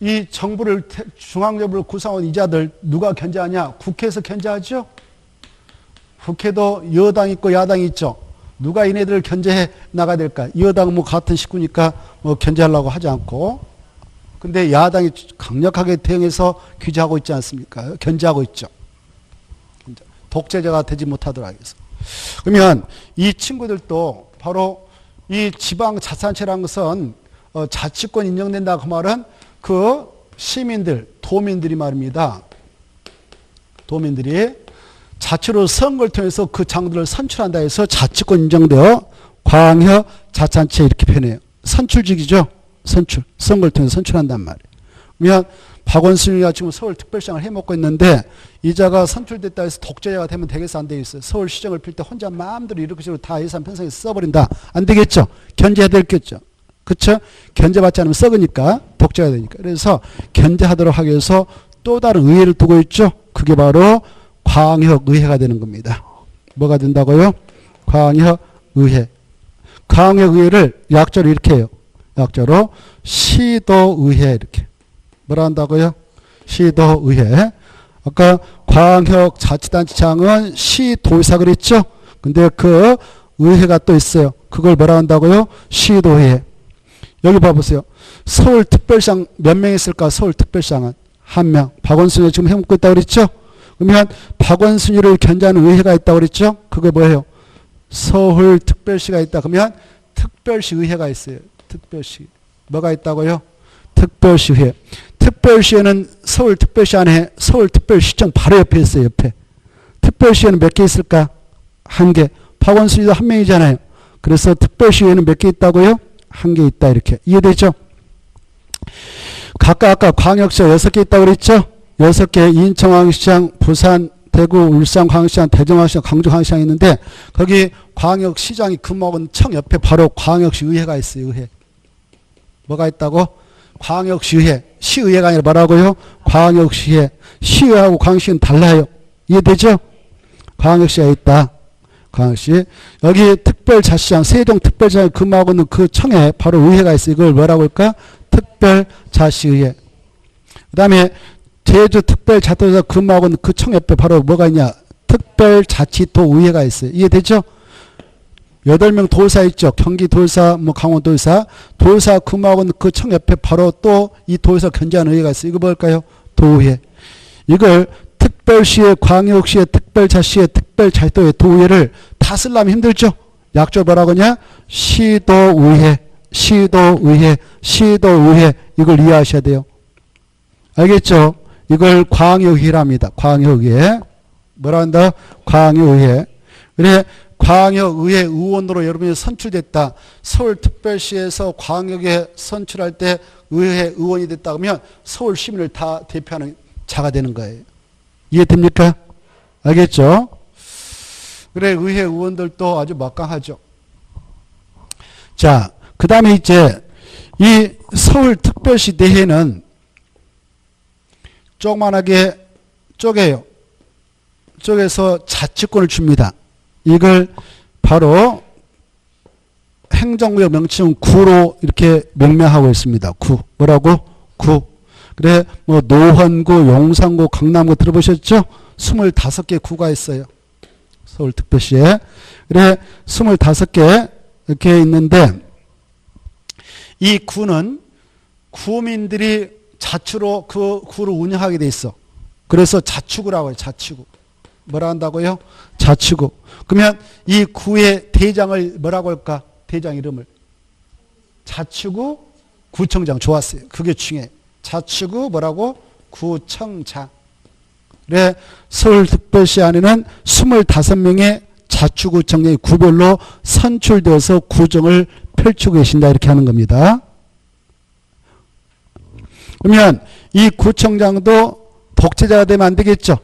이 정부를 중앙정부를 구성한 이자들 누가 견제하냐? 국회에서 견제하죠. 국회도 여당 있고 야당이 있죠. 누가 얘네들을 견제해 나가야 될까? 여당은 뭐 같은 식구니까 뭐 견제하려고 하지 않고 근데 야당이 강력하게 대응해서 규제하고 있지 않습니까? 견제하고 있죠. 독재자가 되지 못하도록 하기 위해서. 그러면 이 친구들도 바로 이 지방자치단체라는 것은 자치권 인정된다 그 말은 그 시민들, 도민들이 말입니다. 도민들이 자치로 선거를 통해서 그 장들을 선출한다 해서 자치권 인정되어 광역자치단체 이렇게 표현해요. 선출직이죠. 선출. 선거를 통해서 선출한단 말이에요. 그러면 박원순이가 지금 서울특별시장을 해먹고 있는데 이자가 선출됐다 해서 독재자가 되면 되겠어 안 되겠어요? 서울시정을 필 때 혼자 마음대로 이렇게 식으로 다 예산 편성해서 써버린다. 안 되겠죠? 견제해야 되겠죠? 그렇죠? 견제받지 않으면 썩으니까 독재가 되니까. 그래서 견제하도록 하기 위해서 또 다른 의회를 두고 있죠. 그게 바로 광역의회가 되는 겁니다. 뭐가 된다고요? 광역의회. 광역의회를 약자로 이렇게 해요. 약자로 시도의회 이렇게. 뭐라 한다고요? 시도의회. 아까 광역자치단체장은 시도의사 그랬죠? 근데 그 의회가 또 있어요. 그걸 뭐라 한다고요? 시도의회. 여기 봐보세요. 서울특별시장 몇 명 있을까? 서울특별시장은 한 명. 박원순이 지금 해먹고 있다고 그랬죠? 그러면 박원순이를 견제하는 의회가 있다고 그랬죠? 그게 뭐예요? 서울특별시가 있다. 그러면 특별시 의회가 있어요. 특별시. 뭐가 있다고요? 특별시의회. 특별시에는 서울특별시 안에 서울특별시청 바로 옆에 있어요. 옆에. 특별시에는 몇 개 있을까? 한 개. 박원순이도 한 명이잖아요. 그래서 특별시에는 몇 개 있다고요? 한 개 있다. 이렇게. 이해되죠? 각각 아까 광역시가 6개 있다고 그랬죠? 6개 인천광역시장, 부산, 대구, 울산 광역시장, 대전광역시장, 광주광역시장 있는데 거기 광역시장이 근무하는 청 옆에 바로 광역시 의회가 있어요. 의회. 뭐가 있다고? 광역시의회. 시의회가 아니라 뭐라고요? 광역시의회. 시의회하고 광역시는 달라요. 이해되죠? 광역시가 있다. 광역시. 여기 특별자치장, 세종특별자치장 근무하고 있는 그 청에 바로 의회가 있어요. 이걸 뭐라고 할까? 특별자치의회. 그 다음에 제주특별자치도에서 근무하고 있는 그 청 옆에 바로 뭐가 있냐? 특별자치도의회가 있어요. 이해되죠? 8명 도의사 있죠. 경기도의사, 뭐 강원도의사. 도의사 근무하고 있는 그 청 옆에 바로 또 이 도의사 견제하는 의회가 있어요. 이거 뭘까요? 도의회. 이걸 특별시의, 광역시의, 특별자치의, 특별자치도의 도의회를 다 쓰려면 힘들죠. 약조 뭐라고 하냐? 시도의회, 시도의회, 시도의회. 이걸 이해하셔야 돼요. 알겠죠? 이걸 광역의회랍니다. 광역의회. 뭐라 한다? 광역의회. 그래, 광역의회 의원으로 여러분이 선출됐다. 서울특별시에서 광역에 선출할 때 의회 의원이 됐다 그러면 서울 시민을 다 대표하는 자가 되는 거예요. 이해됩니까? 알겠죠? 그래, 의회 의원들도 아주 막강하죠. 자, 그 다음에 이제 이 서울특별시 내에는 조그만하게 쪼개요. 쪼개서 자치권을 줍니다. 이걸 바로 행정구역 명칭은 구로 이렇게 명명하고 있습니다. 구. 뭐라고? 구. 그래, 뭐, 노원구, 용산구, 강남구 들어보셨죠? 25개 구가 있어요. 서울특별시에. 그래, 25개 이렇게 있는데, 이 구는 구민들이 자치로 그 구를 운영하게 돼 있어. 그래서 자치구라고 해요. 자치구. 뭐라 한다고요? 자치구. 그러면 이 구의 대장을 뭐라고 할까? 대장 이름을. 자치구 구청장. 좋았어요. 그게 중요해. 자치구 뭐라고? 구청장. 그래 서울특별시 안에는 25명의 자치구청장이 구별로 선출되어서 구정을 펼치고 계신다 이렇게 하는 겁니다. 그러면 이 구청장도 독재자가 되면 안 되겠죠.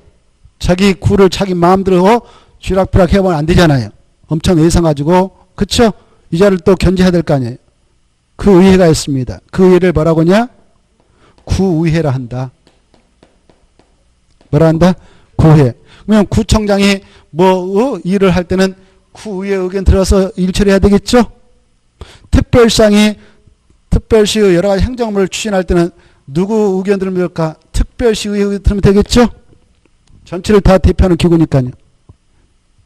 자기 구를 자기 마음대로 쥐락펴락 해보면 안 되잖아요. 엄청 예상 가지고 그쵸? 이자를 또 견제해야 될 거 아니에요. 그 의회가 있습니다. 그 의회를 뭐라고 하냐? 구의회라 한다. 뭐라 한다? 구의회. 그러면 구청장이 뭐 일을 할 때는 구의회 의견 들어서 일 처리해야 되겠죠? 특별시장이 특별시의 여러 가지 행정물을 추진할 때는 누구 의견 들으면 될까? 특별시 의견 들으면 되겠죠? 전체를 다 대표하는 기구니까요.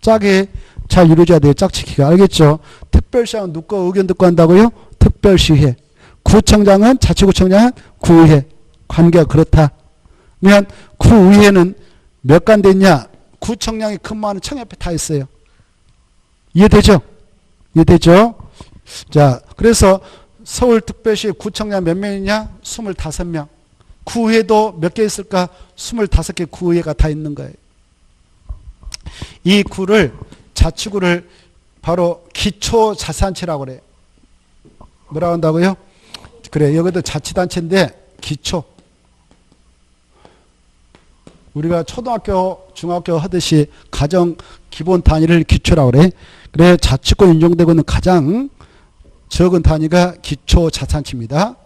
짝이 잘 이루어져야 돼요. 짝짓기가. 알겠죠? 특별시장은 누구 의견 듣고 한다고요? 특별시회. 구청장은 자치구청장은 구의회. 관계가 그렇다. 그러면 구의회는 몇 간 됐냐? 구청장이 근무하는 청협회 다 있어요. 이해되죠? 이해되죠? 자, 그래서 서울특별시 구청장 몇 명이냐? 25명. 구의회도 몇 개 있을까? 25개 구의회가 다 있는 거예요. 이 구를 자치구를 바로 기초자산체라고 그래요. 뭐라고 한다고요? 그래 여기도 자치단체인데 기초. 우리가 초등학교 중학교 하듯이 가정 기본 단위를 기초라고 그래. 그래 자치구 인정되고 있는 가장 적은 단위가 기초자산체입니다.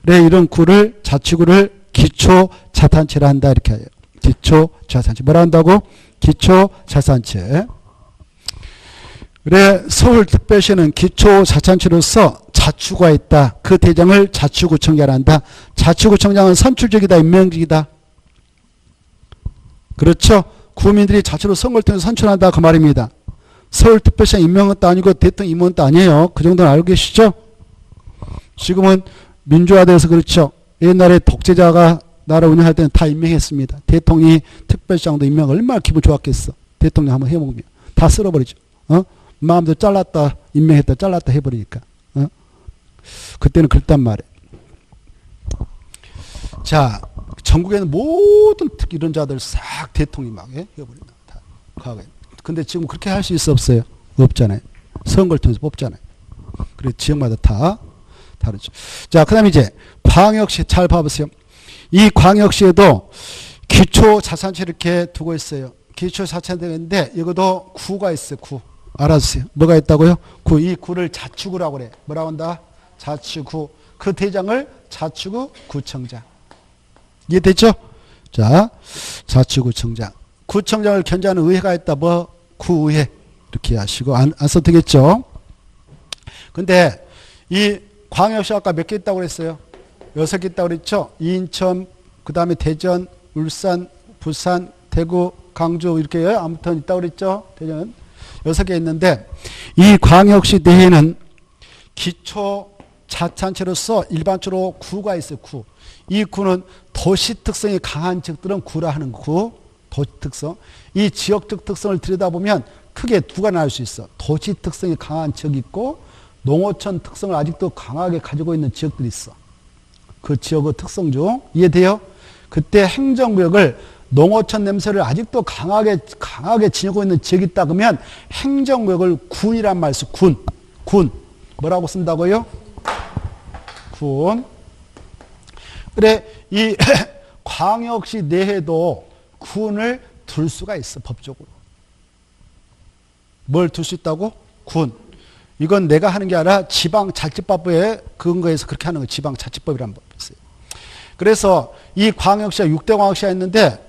그래 이런 구를 자치구를 기초자산체라 한다 이렇게 해요. 기초자산체. 뭐라 한다고? 기초자산체. 그래 서울특별시는 기초자산체로서 자치구가 있다. 그 대장을 자치구청장이라 한다. 자치구청장은 선출직이다. 임명직이다. 그렇죠? 구민들이 자치로 선거를 통해서 선출한다 그 말입니다. 서울특별시장 임명한 것도 아니고 대통령 임명한 것도 아니에요. 그 정도는 알고 계시죠? 지금은 민주화돼서 그렇죠. 옛날에 독재자가 나라 운영할 때는 다 임명했습니다. 대통령이 특별시장도 임명 얼마나 기분 좋았겠어. 대통령 한번 해먹으면 다 쓸어버리죠. 마음대로 잘랐다 임명했다 잘랐다 해버리니까. 그때는 그랬단 말이에요. 자, 전국에는 모든 이런 자들 싹 대통령이 막 해버린다. 다 과거에. 근데 지금 그렇게 할 수 있어 없어요? 없잖아요. 선거를 통해서 뽑잖아요. 그래 지역마다 다 다르죠. 자, 그 다음에 이제 광역시 잘 봐보세요. 이 광역시에도 기초자산체 이렇게 두고 있어요. 기초자산체인데 이것도 구가 있어요. 구. 알아주세요. 뭐가 있다고요? 구. 이 구를 자치구라고 그래. 뭐라고 한다? 자치구. 그 대장을 자치구 구청장. 이해됐죠? 자, 자치구청장. 구청장을 견제하는 의회가 있다. 뭐? 구의회. 이렇게 하시고 안 써도 되겠죠? 근데 이 광역시 아까 몇 개 있다고 그랬어요? 6개 있다고 그랬죠? 인천, 그 다음에 대전, 울산, 부산, 대구, 강주 이렇게 아무튼 있다고 그랬죠? 대전 6개 있는데 이 광역시 내에는 기초자산체로서 일반적으로 구가 있어요. 구. 이 구는 도시 특성이 강한 지역들은 구라 하는 구. 도시 특성. 이 지역적 특성을 들여다보면 크게 두 가지 나올 수 있어. 도시 특성이 강한 지역이 있고 농어촌 특성을 아직도 강하게 가지고 있는 지역들이 있어. 그 지역의 특성 중 이해돼요? 그때 행정구역을 농어촌 냄새를 아직도 강하게 지니고 있는 지역이 있다 그러면 행정구역을 군이란 말 써. 군. 뭐라고 쓴다고요? 군. 그래 이 광역시 내에도 군을 둘 수가 있어. 법적으로. 뭘 둘 수 있다고? 군. 이건 내가 하는 게 아니라 지방자치법에 근거해서 그렇게 하는 거. 지방자치법이라는 법이 있어요. 그래서 이 광역시가 6대 광역시가 있는데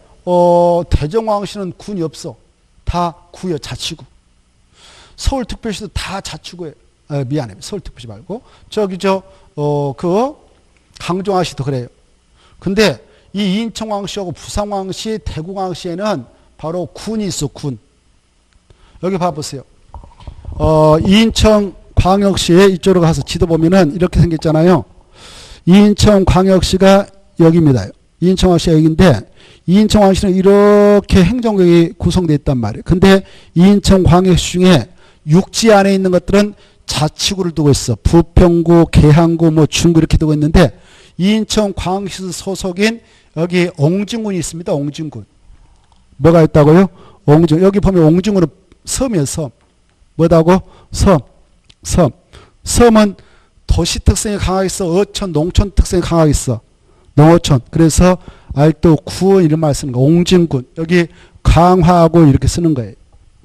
대전광역시는 군이 없어. 다 구요. 자치구. 서울특별시도 다 자치구예요. 미안해. 서울특별시 말고 저기 그 강정광역시도 그래요. 근데 이 인천광역시하고 부산광역시, 대구광역시에는 바로 군이 있어. 군. 여기 봐보세요. 인천광역시에 이쪽으로 가서 지도 보면은 이렇게 생겼잖아요. 인천광역시가 여기입니다. 인천광역시가 여기인데 인천광역시는 이렇게 행정구역이 구성되어 있단 말이에요. 근데 인천광역시 중에 육지 안에 있는 것들은 자치구를 두고 있어. 부평구, 계양구, 뭐 중구 이렇게 두고 있는데 인천광역시 소속인 여기 옹진군이 있습니다. 옹진군. 뭐가 있다고요? 옹중. 여기 보면 옹중으로 섬이에요. 섬. 뭐다고? 섬. 섬. 섬은 도시 특성이 강하게 있어. 어촌, 농촌 특성이 강하게 있어. 농어촌. 그래서 알도 구원 이런 말 쓰는 거. 옹진군. 여기 강화군 이렇게 쓰는 거예요.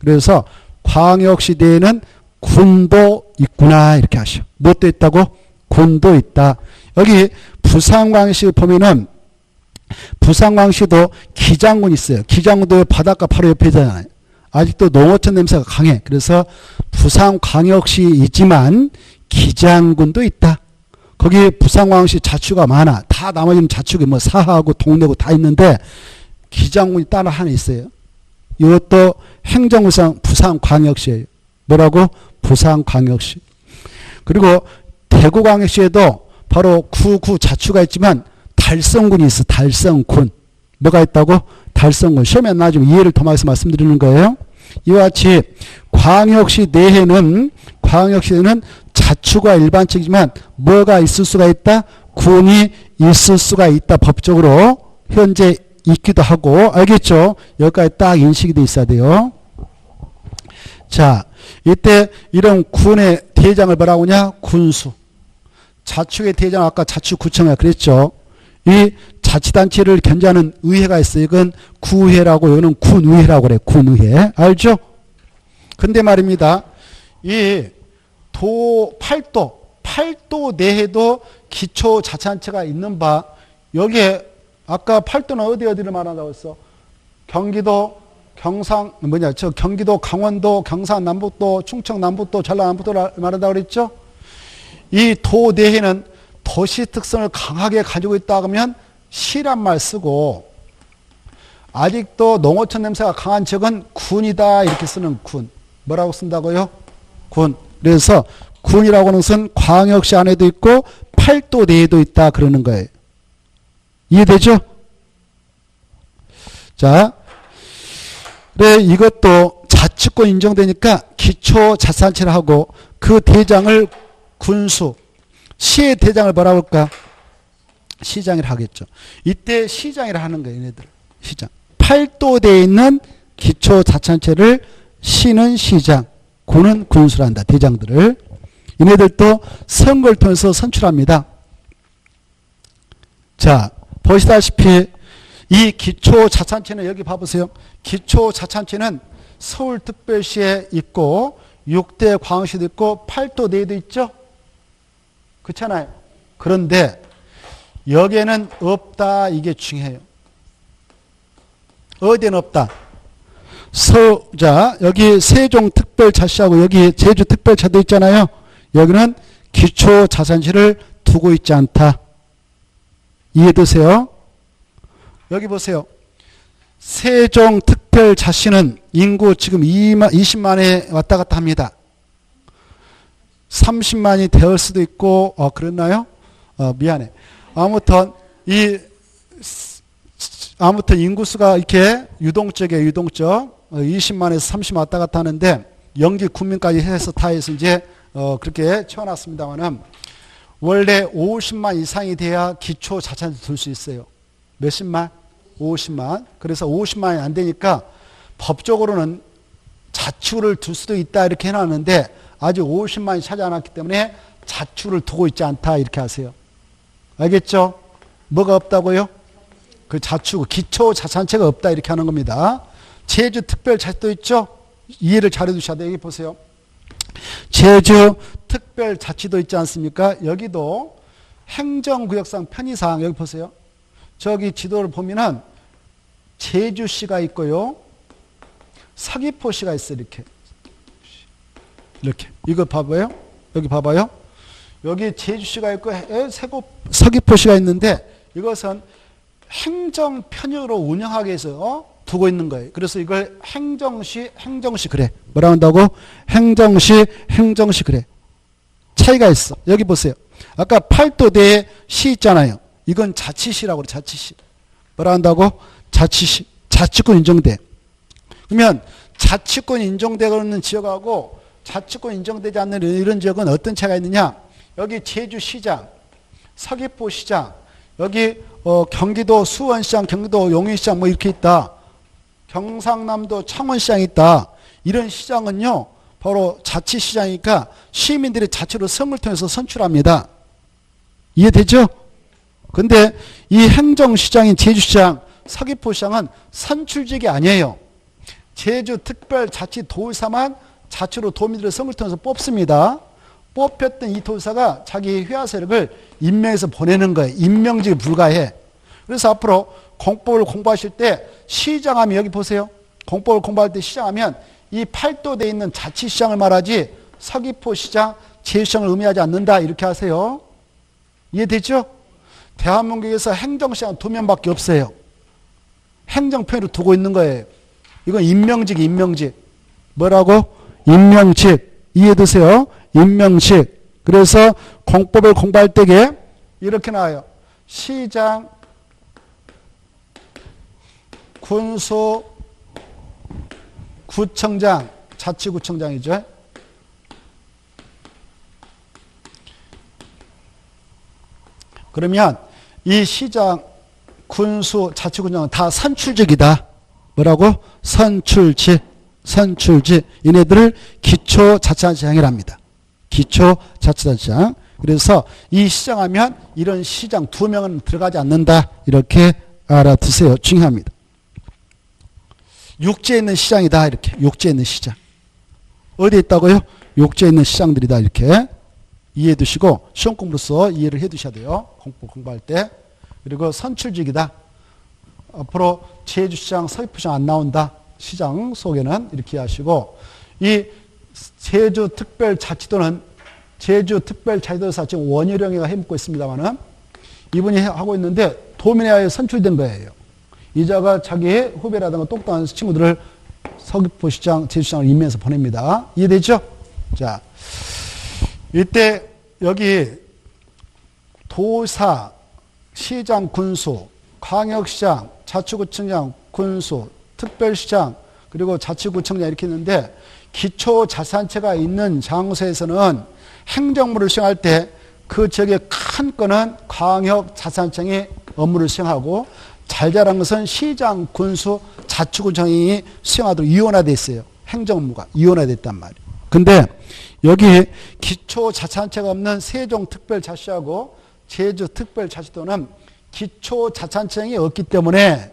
그래서 광역시대에는 군도 있구나 이렇게 하셔. 무엇도 있다고? 군도 있다. 여기 부산광역시 보면은 부산광역시도 기장군 있어요. 기장군도 바닷가 바로 옆에 있잖아요. 아직도 농어촌 냄새가 강해. 그래서 부산광역시이지만 기장군도 있다. 거기 부산광역시 자치구가 많아. 다 나머지는 자치구 뭐 사하고 동래구 다 있는데 기장군이 따로 하나 있어요. 이것도 행정구상 부산광역시예요. 뭐라고? 부산광역시. 그리고 대구광역시에도 바로 구구 자치구가 있지만 달성군이 있어. 달성군. 뭐가 있다고? 달성군. 시험에 안 나지만 이해를 도모해서 말씀드리는 거예요. 이와 같이 광역시 내에는 자치구가 일반적이지만 뭐가 있을 수가 있다? 군이 있을 수가 있다. 법적으로 현재 있기도 하고. 알겠죠? 여기까지 딱 인식이 돼 있어야 돼요. 자, 이때 이런 군의 대장을 뭐라고 하냐? 군수. 자치구의 대장 아까 자치구청이라 그랬죠. 이 자치단체를 견제하는 의회가 있어요. 이건 구의회라고, 이거는 군의회라고 그래. 군의회. 알죠? 근데 말입니다. 이 팔도 내에도 기초자치단체가 있는 바, 여기에 아까 팔도는 어디를 말한다고 했어? 경기도, 경기도, 강원도, 경상 남북도, 충청 남북도, 전라 남북도 말한다고 그랬죠? 이 도 내에는 도시 특성을 강하게 가지고 있다 그러면 시란 말 쓰고, 아직도 농어촌 냄새가 강한 지역은 군이다 이렇게 쓰는 군. 뭐라고 쓴다고요? 군. 그래서 군이라고 하는 것은 광역시 안에도 있고 팔도 내에도 있다 그러는 거예요. 이해되죠? 자, 그래 이것도 자치권 인정되니까 기초자치단체를 하고 그 대장을 군수, 시의 대장을 뭐라고 할까? 시장이라 하겠죠. 이때 시장이라 하는 거예요. 얘네들. 시장. 팔도대에 있는 기초자치단체를 시는 시장, 군은 군수를 한다. 대장들을. 얘네들도 선거를 통해서 선출합니다. 자, 보시다시피 이 기초자치단체는 여기 봐보세요. 기초자치단체는 서울특별시에 있고 6대 광역시도 있고 8도 내에도 있죠. 그렇잖아요. 그런데 여기에는 없다. 이게 중요해요. 어디에는 없다. 자, 여기 세종특별자치하고 여기 제주특별자도 있잖아요. 여기는 기초자치단체를 두고 있지 않다. 이해되세요? 여기 보세요. 세종특별자치는 인구 지금 20만에 왔다 갔다 합니다. 30만이 될 수도 있고, 그랬나요? 미안해. 아무튼 인구수가 이렇게 유동적이에요. 유동적. 20만에서 30만 왔다 갔다 하는데, 연기 국민까지 해서 다 해서 이제, 그렇게 채워놨습니다만은, 원래 50만 이상이 돼야 기초자치단체 둘 수 있어요. 몇십만? 50만. 그래서 50만이 안 되니까 법적으로는 자치구를 둘 수도 있다 이렇게 해놨는데 아직 50만이 차지 않았기 때문에 자치구를 두고 있지 않다 이렇게 하세요. 알겠죠? 뭐가 없다고요? 그 자치구, 기초자치단체가 없다 이렇게 하는 겁니다. 제주특별자치도 있죠? 이해를 잘 해두셔야 돼요. 여기 보세요. 제주특별자치도 있지 않습니까? 여기도 행정구역상 편의상 여기 보세요. 저기 지도를 보면은 제주시가 있고요. 서귀포시가 있어요. 이렇게. 이거 봐봐요. 여기 봐봐요. 여기 제주시가 있고 서귀포시가 있는데 이것은 행정 편의로 운영하기 위해서 두고 있는 거예요. 그래서 이걸 행정시 그래. 뭐라고 한다고? 행정시 그래. 차이가 있어. 여기 보세요. 아까 팔도대에 시 있잖아요. 이건 자치시라고 그래. 자치시. 뭐라 한다고? 자치시. 자치권 인정돼. 그러면 자치권 인정되고 있는 지역하고 자치권 인정되지 않는 이런 지역은 어떤 차이가 있느냐? 여기 제주시장, 서귀포시장, 여기 경기도 수원시장, 경기도 용인시장 뭐 이렇게 있다. 경상남도 창원시장이 있다. 이런 시장은요, 바로 자치시장이니까 시민들이 자치로 선거를 통해서 선출합니다. 이해되죠? 근데 이 행정시장인 제주시장, 서귀포시장은 선출직이 아니에요. 제주특별자치도의사만 자치로 도민들의 선거를 통해서 뽑습니다. 뽑혔던 이 도의사가 자기 회화 세력을 임명해서 보내는 거예요. 임명직에 불과해. 그래서 앞으로 공법을 공부하실 때 시장하면 여기 보세요. 공법을 공부할 때 시장하면 이 팔도대에 있는 자치시장을 말하지 서귀포시장, 제주시장을 의미하지 않는다. 이렇게 하세요. 이해되죠? 대한민국에서 행정시장 2명밖에 없어요. 행정편으로 두고 있는 거예요. 이건 임명직이 임명직. 뭐라고? 임명직. 이해되세요? 임명직. 그래서 공법을 공부할 때에 이렇게 나와요. 시장, 군수, 구청장, 자치구청장이죠. 그러면 이 시장, 군수, 자치구청장은 다 선출직이다. 뭐라고? 선출직. 선출직. 얘네들을 기초자치단체장이랍니다. 기초자치단체장. 그래서 이 시장하면 이런 시장 2명은 들어가지 않는다. 이렇게 알아두세요. 중요합니다. 육지에 있는 시장이다. 이렇게. 육지에 있는 시장. 어디에 있다고요? 육지에 있는 시장들이다. 이렇게 이해해 두시고 시험 공부로서 이해를 해 두셔야 돼요. 공부할 때. 그리고 선출직이다. 앞으로 제주시장, 서귀포시장 안 나온다. 시장 속에는 이렇게 하시고, 이 제주특별자치도는 제주특별자치도에서 지금 원희룡이가 해먹고 있습니다만은 이분이 하고 있는데 도민에 의해 선출된 거예요. 이자가 자기의 후배라든가 똑똑한 친구들을 서귀포시장, 제주시장을 임명해서 보냅니다. 이해되죠? 자, 이때 여기 도사, 시장, 군수, 광역시장, 자치구청장, 군수, 특별시장, 그리고 자치구청장 이렇게 있는데 기초자치단체가 있는 장소에서는 행정부를 수행할 때 그 지역의 큰 건은 광역자치단체장이 업무를 수행하고 잘 자란 것은 시장, 군수, 자치구청이 수행하도록 이원화되어 있어요. 행정업무가 이원화됐단 말이에요. 근데 여기 기초자치단체가 없는 세종특별자치하고 제주특별자치도는 기초자치단체장이 없기 때문에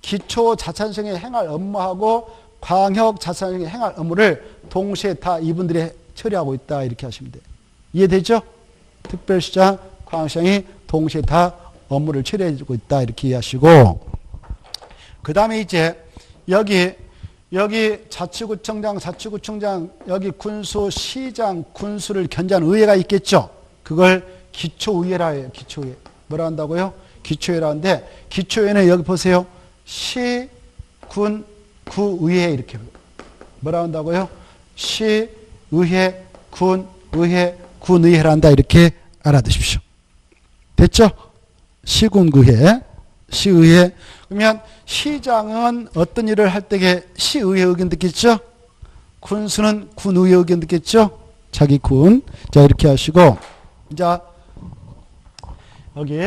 기초자치단체장이 행할 업무하고 광역자치단체장이 행할 업무를 동시에 다 이분들이 처리하고 있다. 이렇게 하시면 돼요. 이해되죠? 특별시장, 광역시장이 동시에 다 업무를 처리해주고 있다. 이렇게 이해하시고, 그 다음에 이제 여기 자치구청장, 여기 군수, 시장, 군수를 견제하는 의회가 있겠죠? 그걸 기초의회라 해요. 기초의회. 뭐라 한다고요? 기초의회라는데, 기초의회는 여기 보세요. 시, 군, 구의회 이렇게. 뭐라 한다고요? 시, 의회, 군, 의회, 군의회란다. 이렇게 알아두십시오. 됐죠? 시군의회, 시의회. 그러면 시장은 어떤 일을 할 때에 시의회 의견 듣겠죠? 군수는 군의회 의견 듣겠죠? 자기 군. 자, 이렇게 하시고, 자, 여기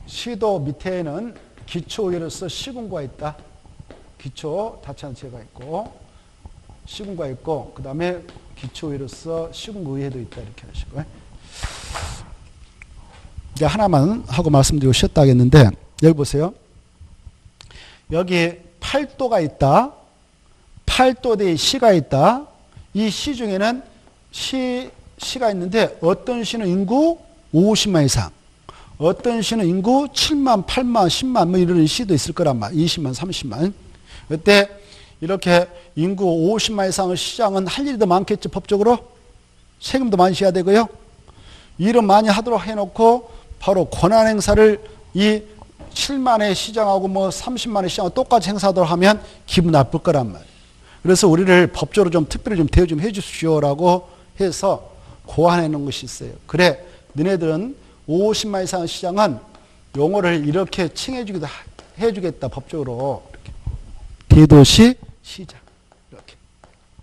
시도 밑에는 기초의회로서 시군구가 있다. 기초자치단체가 있고 시군구가 있고 그 다음에 기초의회로서 시군구의회도 있다. 이렇게 하시고요. 이제 하나만 하고 말씀드리고 쉬었다 하겠는데 여기 보세요. 여기 팔도가 있다. 팔도대에 시가 있다. 이 시 중에는 시가 있는데 어떤 시는 인구 50만 이상, 어떤 시는 인구 7만, 8만, 10만 뭐 이런 시도 있을 거란 말이야. 20만, 30만. 그때 이렇게 인구 50만 이상의 시장은 할 일이 더 많겠죠. 법적으로. 세금도 많이 져야 되고요. 일은 많이 하도록 해놓고 바로 권한 행사를 이 7만의 시장하고 뭐 30만의 시장하고 똑같이 행사하도록 하면 기분 나쁠 거란 말이에요. 그래서 우리를 법적으로 좀 특별히 좀 대우 좀 해주십시오라고 해서 고안해 놓은 것이 있어요. 그래, 너네들은 50만 이상의 시장은 용어를 이렇게 칭해주기도 해주겠다, 법적으로. 이렇게. 대도시 시장. 이렇게.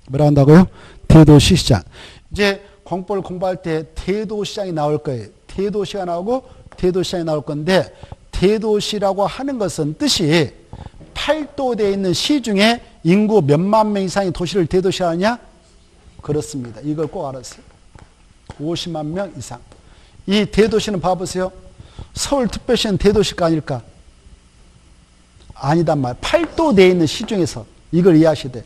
뭐라 한다고요? 대도시 시장. 이제 공법을 공부할 때 대도시장이 나올 거예요. 대도시가 나오고 대도시장이 나올 건데, 대도시라고 하는 것은 뜻이 팔도대에 있는 시 중에 인구 몇만 명 이상의 도시를 대도시하느냐? 그렇습니다. 이걸 꼭 알았어요. 50만 명 이상. 이 대도시는 봐보세요. 서울특별시는 대도시가 아닐까? 아니단 말이에요. 팔도대에 있는 시 중에서 이걸 이해하셔야 돼.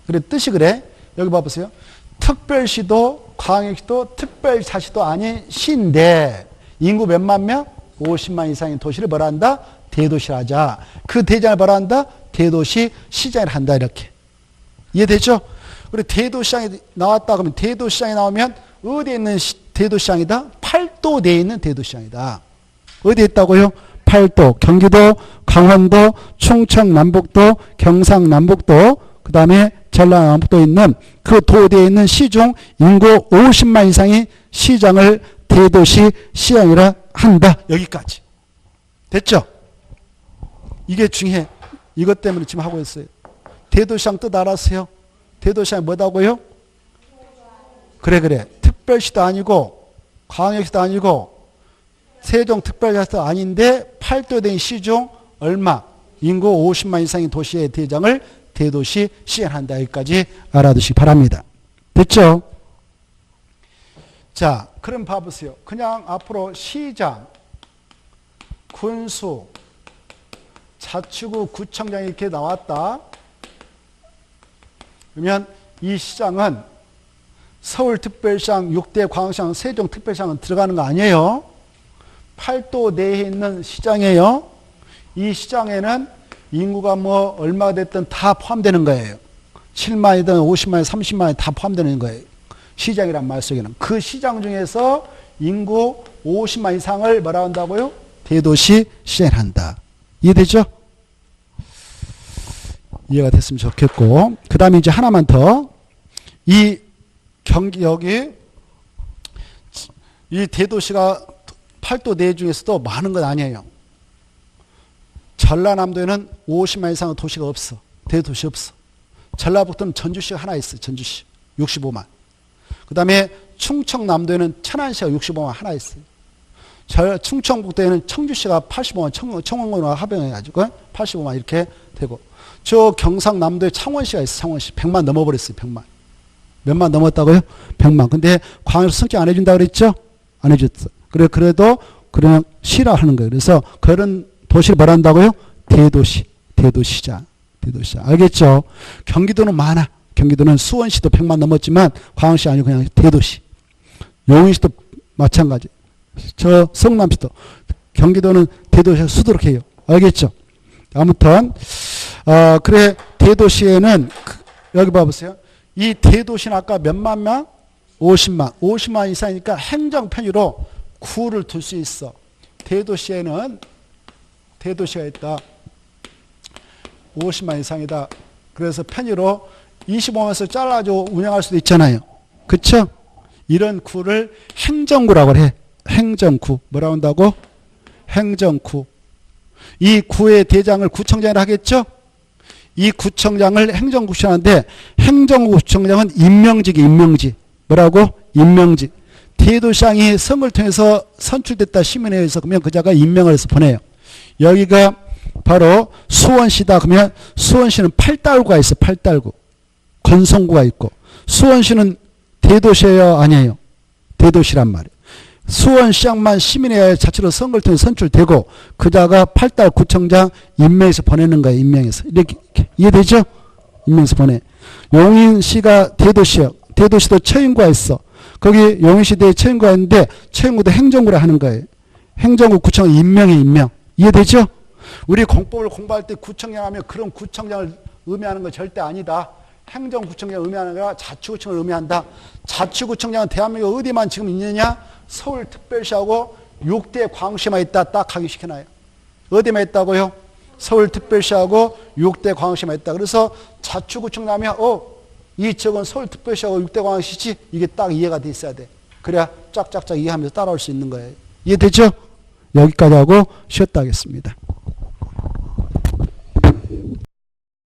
그래 뜻이 그래. 여기 봐보세요. 특별시도 광역시도 특별자치도 아닌 시인데 인구 몇만 명? 50만 이상의 도시를 뭐라 한다? 대도시를 하자. 그 대장을 뭐라 한다? 대도시 시장을 한다. 이렇게. 이해되죠? 그리고 대도시장이 나왔다 그러면 대도시장이 나오면 어디에 있는 대도시장이다? 팔도대에 있는 대도시장이다. 어디에 있다고요? 팔도, 경기도, 강원도, 충청 남북도, 경상 남북도, 그 다음에 전라도 남북도에 있는 그 도대에 있는 시중 인구 50만 이상의 시장을 대도시 시장이라 한다. 여기까지. 됐죠? 이게 중요해. 이것 때문에 지금 하고 있어요. 대도시장 뜻 알았어요? 대도시장이 뭐다고요? 그래. 특별시도 아니고 광역시도 아니고 세종특별자치도 아닌데 팔도된 시중 얼마? 인구 50만 이상의 도시의 대장을 대도시 시행한다. 여기까지 알아두시기 바랍니다. 됐죠? 자, 그럼 봐보세요. 그냥 앞으로 시장, 군수, 자치구, 구청장이 이렇게 나왔다. 그러면 이 시장은 서울특별시장, 6대 광역시장, 세종특별시장은 들어가는 거 아니에요. 팔도 내에 있는 시장이에요. 이 시장에는 인구가 뭐 얼마가 됐든 다 포함되는 거예요. 7만이든 50만이 30만이 다 포함되는 거예요. 시장이란 말 속에는. 그 시장 중에서 인구 50만 이상을 뭐라 한다고요? 대도시 시행한다. 이해되죠? 이해가 됐으면 좋겠고. 그 다음에 이제 하나만 더. 이 경기, 여기, 이 대도시가 팔도 내 중에서도 많은 건 아니에요. 전라남도에는 50만 이상의 도시가 없어. 대도시 없어. 전라북도는 전주시가 하나 있어. 전주시. 65만. 그 다음에 충청남도에는 천안시가 65만 하나 있어요. 충청북도에는 청주시가 85만, 청원군과 합병해가지고 85만 이렇게 되고. 저 경상남도에 창원시가 있어. 창원시. 100만 넘어버렸어요. 100만. 몇만 넘었다고요? 100만. 근데 광역시 선정 안 해준다고 그랬죠? 안 해줬어. 그래도 그냥 시라 하는 거예요. 그래서 그런 도시를 뭐라 한다고요? 대도시. 대도시장. 대도시장. 알겠죠? 경기도는 많아. 경기도는 수원시도 100만 넘었지만 광역시 아니고 그냥 대도시. 용인시도 마찬가지. 저 성남시도. 경기도는 대도시가 수도록 해요. 알겠죠? 아무튼 그래 대도시에는 여기 봐보세요. 이 대도시는 아까 몇만 명? 50만. 50만 이상이니까 행정 편의로 구를 둘 수 있어. 대도시에는 대도시가 있다. 50만 이상이다. 그래서 편의로 25만에서 잘라줘 운영할 수도 있잖아요. 그쵸? 이런 구를 행정구라고 해. 행정구. 뭐라고 한다고? 행정구. 이 구의 대장을 구청장이라 하겠죠? 이 구청장을 행정구청하는데 행정구청장은 임명직이 임명직. 뭐라고? 임명직. 대도시장이 선거를 통해서 선출됐다 시민회에 의해서 그러면 그자가 임명을 해서 보내요. 여기가 바로 수원시다. 그러면 수원시는 8달구가 있어. 8달구. 건성구가 있고. 수원시는 대도시예요? 아니에요. 대도시란 말이에요. 수원시장만 시민회의 자체로 선거를 통해 선출되고 그자가 8달 구청장 임명해서 보내는 거예요. 임명해서. 이렇게 이해되죠? 임명해서 보내. 용인시가 대도시요. 대도시도 처인구가 있어. 거기 용인시대에 처인구가 있는데 처인구도 행정구라 하는 거예요. 행정구 구청 임명해 임명. 이해되죠? 우리 공법을 공부할 때 구청장 하면 그런 구청장을 의미하는 건 절대 아니다. 행정구청장을 의미하는 거라 자치구청을 의미한다. 자치구청장은 대한민국 어디만 지금 있느냐? 서울특별시하고 6대 광역시만 있다. 딱 각인시켜놔요. 어디만 있다고요? 서울특별시하고 6대 광역시만 있다. 그래서 자치구청장 하면 이 지역은 서울특별시하고 6대 광역시지? 이게 딱 이해가 돼 있어야 돼. 그래야 쫙쫙쫙 이해하면서 따라올 수 있는 거예요. 이해되죠? 여기까지 하고 쉬었다 하겠습니다.